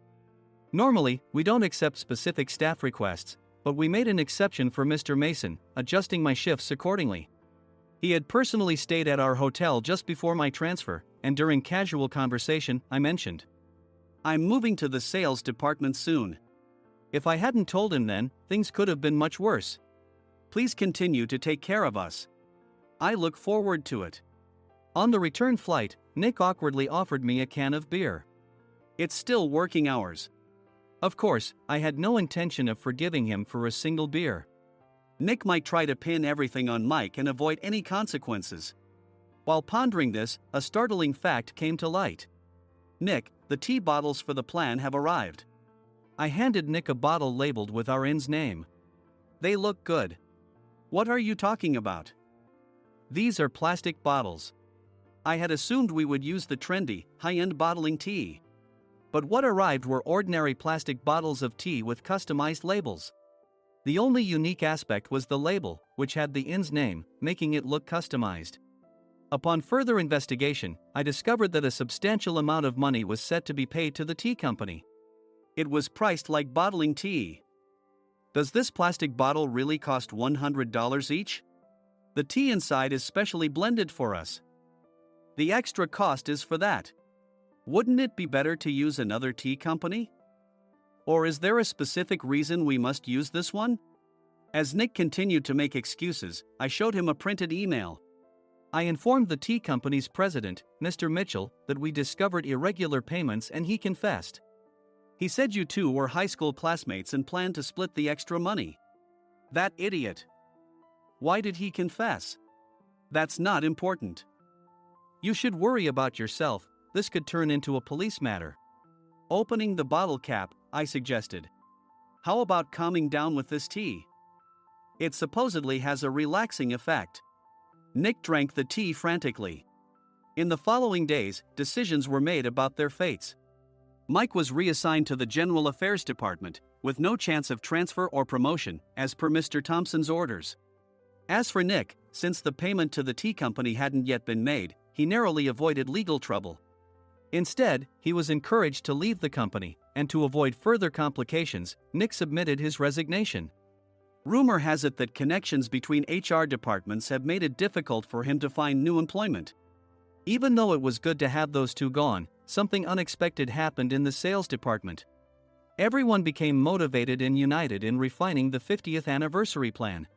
Normally, we don't accept specific staff requests, but we made an exception for Mr. Mason, adjusting my shifts accordingly. He had personally stayed at our hotel just before my transfer, and during casual conversation, I mentioned, I'm moving to the sales department soon. If I hadn't told him then, things could have been much worse. Please continue to take care of us. I look forward to it. On the return flight, Nick awkwardly offered me a can of beer. It's still working hours. Of course, I had no intention of forgiving him for a single beer. Nick might try to pin everything on Mike and avoid any consequences. While pondering this, a startling fact came to light. Nick, the tea bottles for the plan have arrived. I handed Nick a bottle labeled with our inn's name. They look good. What are you talking about? These are plastic bottles. I had assumed we would use the trendy, high-end bottling tea. But what arrived were ordinary plastic bottles of tea with customized labels. The only unique aspect was the label, which had the inn's name, making it look customized. Upon further investigation, I discovered that a substantial amount of money was set to be paid to the tea company. It was priced like bottling tea. Does this plastic bottle really cost $100 each? The tea inside is specially blended for us. The extra cost is for that. Wouldn't it be better to use another tea company? Or is there a specific reason we must use this one? As Nick continued to make excuses, I showed him a printed email. I informed the tea company's president, Mr. Mitchell, that we discovered irregular payments and he confessed. He said you two were high school classmates and planned to split the extra money. That idiot. Why did he confess? That's not important. You should worry about yourself, this could turn into a police matter. Opening the bottle cap, I suggested. How about calming down with this tea? It supposedly has a relaxing effect. Nick drank the tea frantically. In the following days, decisions were made about their fates. Mike was reassigned to the General Affairs Department, with no chance of transfer or promotion, as per Mr. Thompson's orders. As for Nick, since the payment to the tea company hadn't yet been made, he narrowly avoided legal trouble. Instead, he was encouraged to leave the company, and to avoid further complications, Nick submitted his resignation. Rumor has it that connections between HR departments have made it difficult for him to find new employment. Even though it was good to have those two gone, something unexpected happened in the sales department. Everyone became motivated and united in refining the 50th anniversary plan.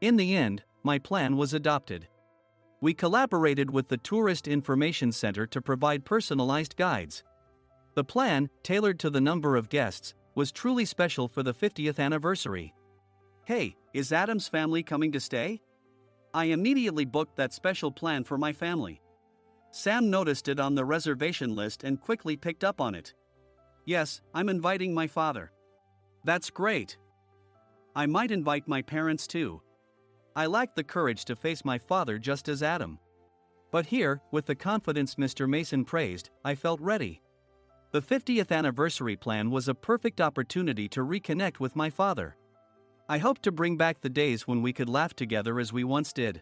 In the end, my plan was adopted. We collaborated with the Tourist Information Center to provide personalized guides. The plan, tailored to the number of guests, was truly special for the 50th anniversary. Hey, is Adam's family coming to stay? I immediately booked that special plan for my family. Sam noticed it on the reservation list and quickly picked up on it. Yes, I'm inviting my father. That's great. I might invite my parents too. I lacked the courage to face my father just as Adam. But here, with the confidence Mr. Mason praised, I felt ready. The 50th anniversary plan was a perfect opportunity to reconnect with my father. I hoped to bring back the days when we could laugh together as we once did.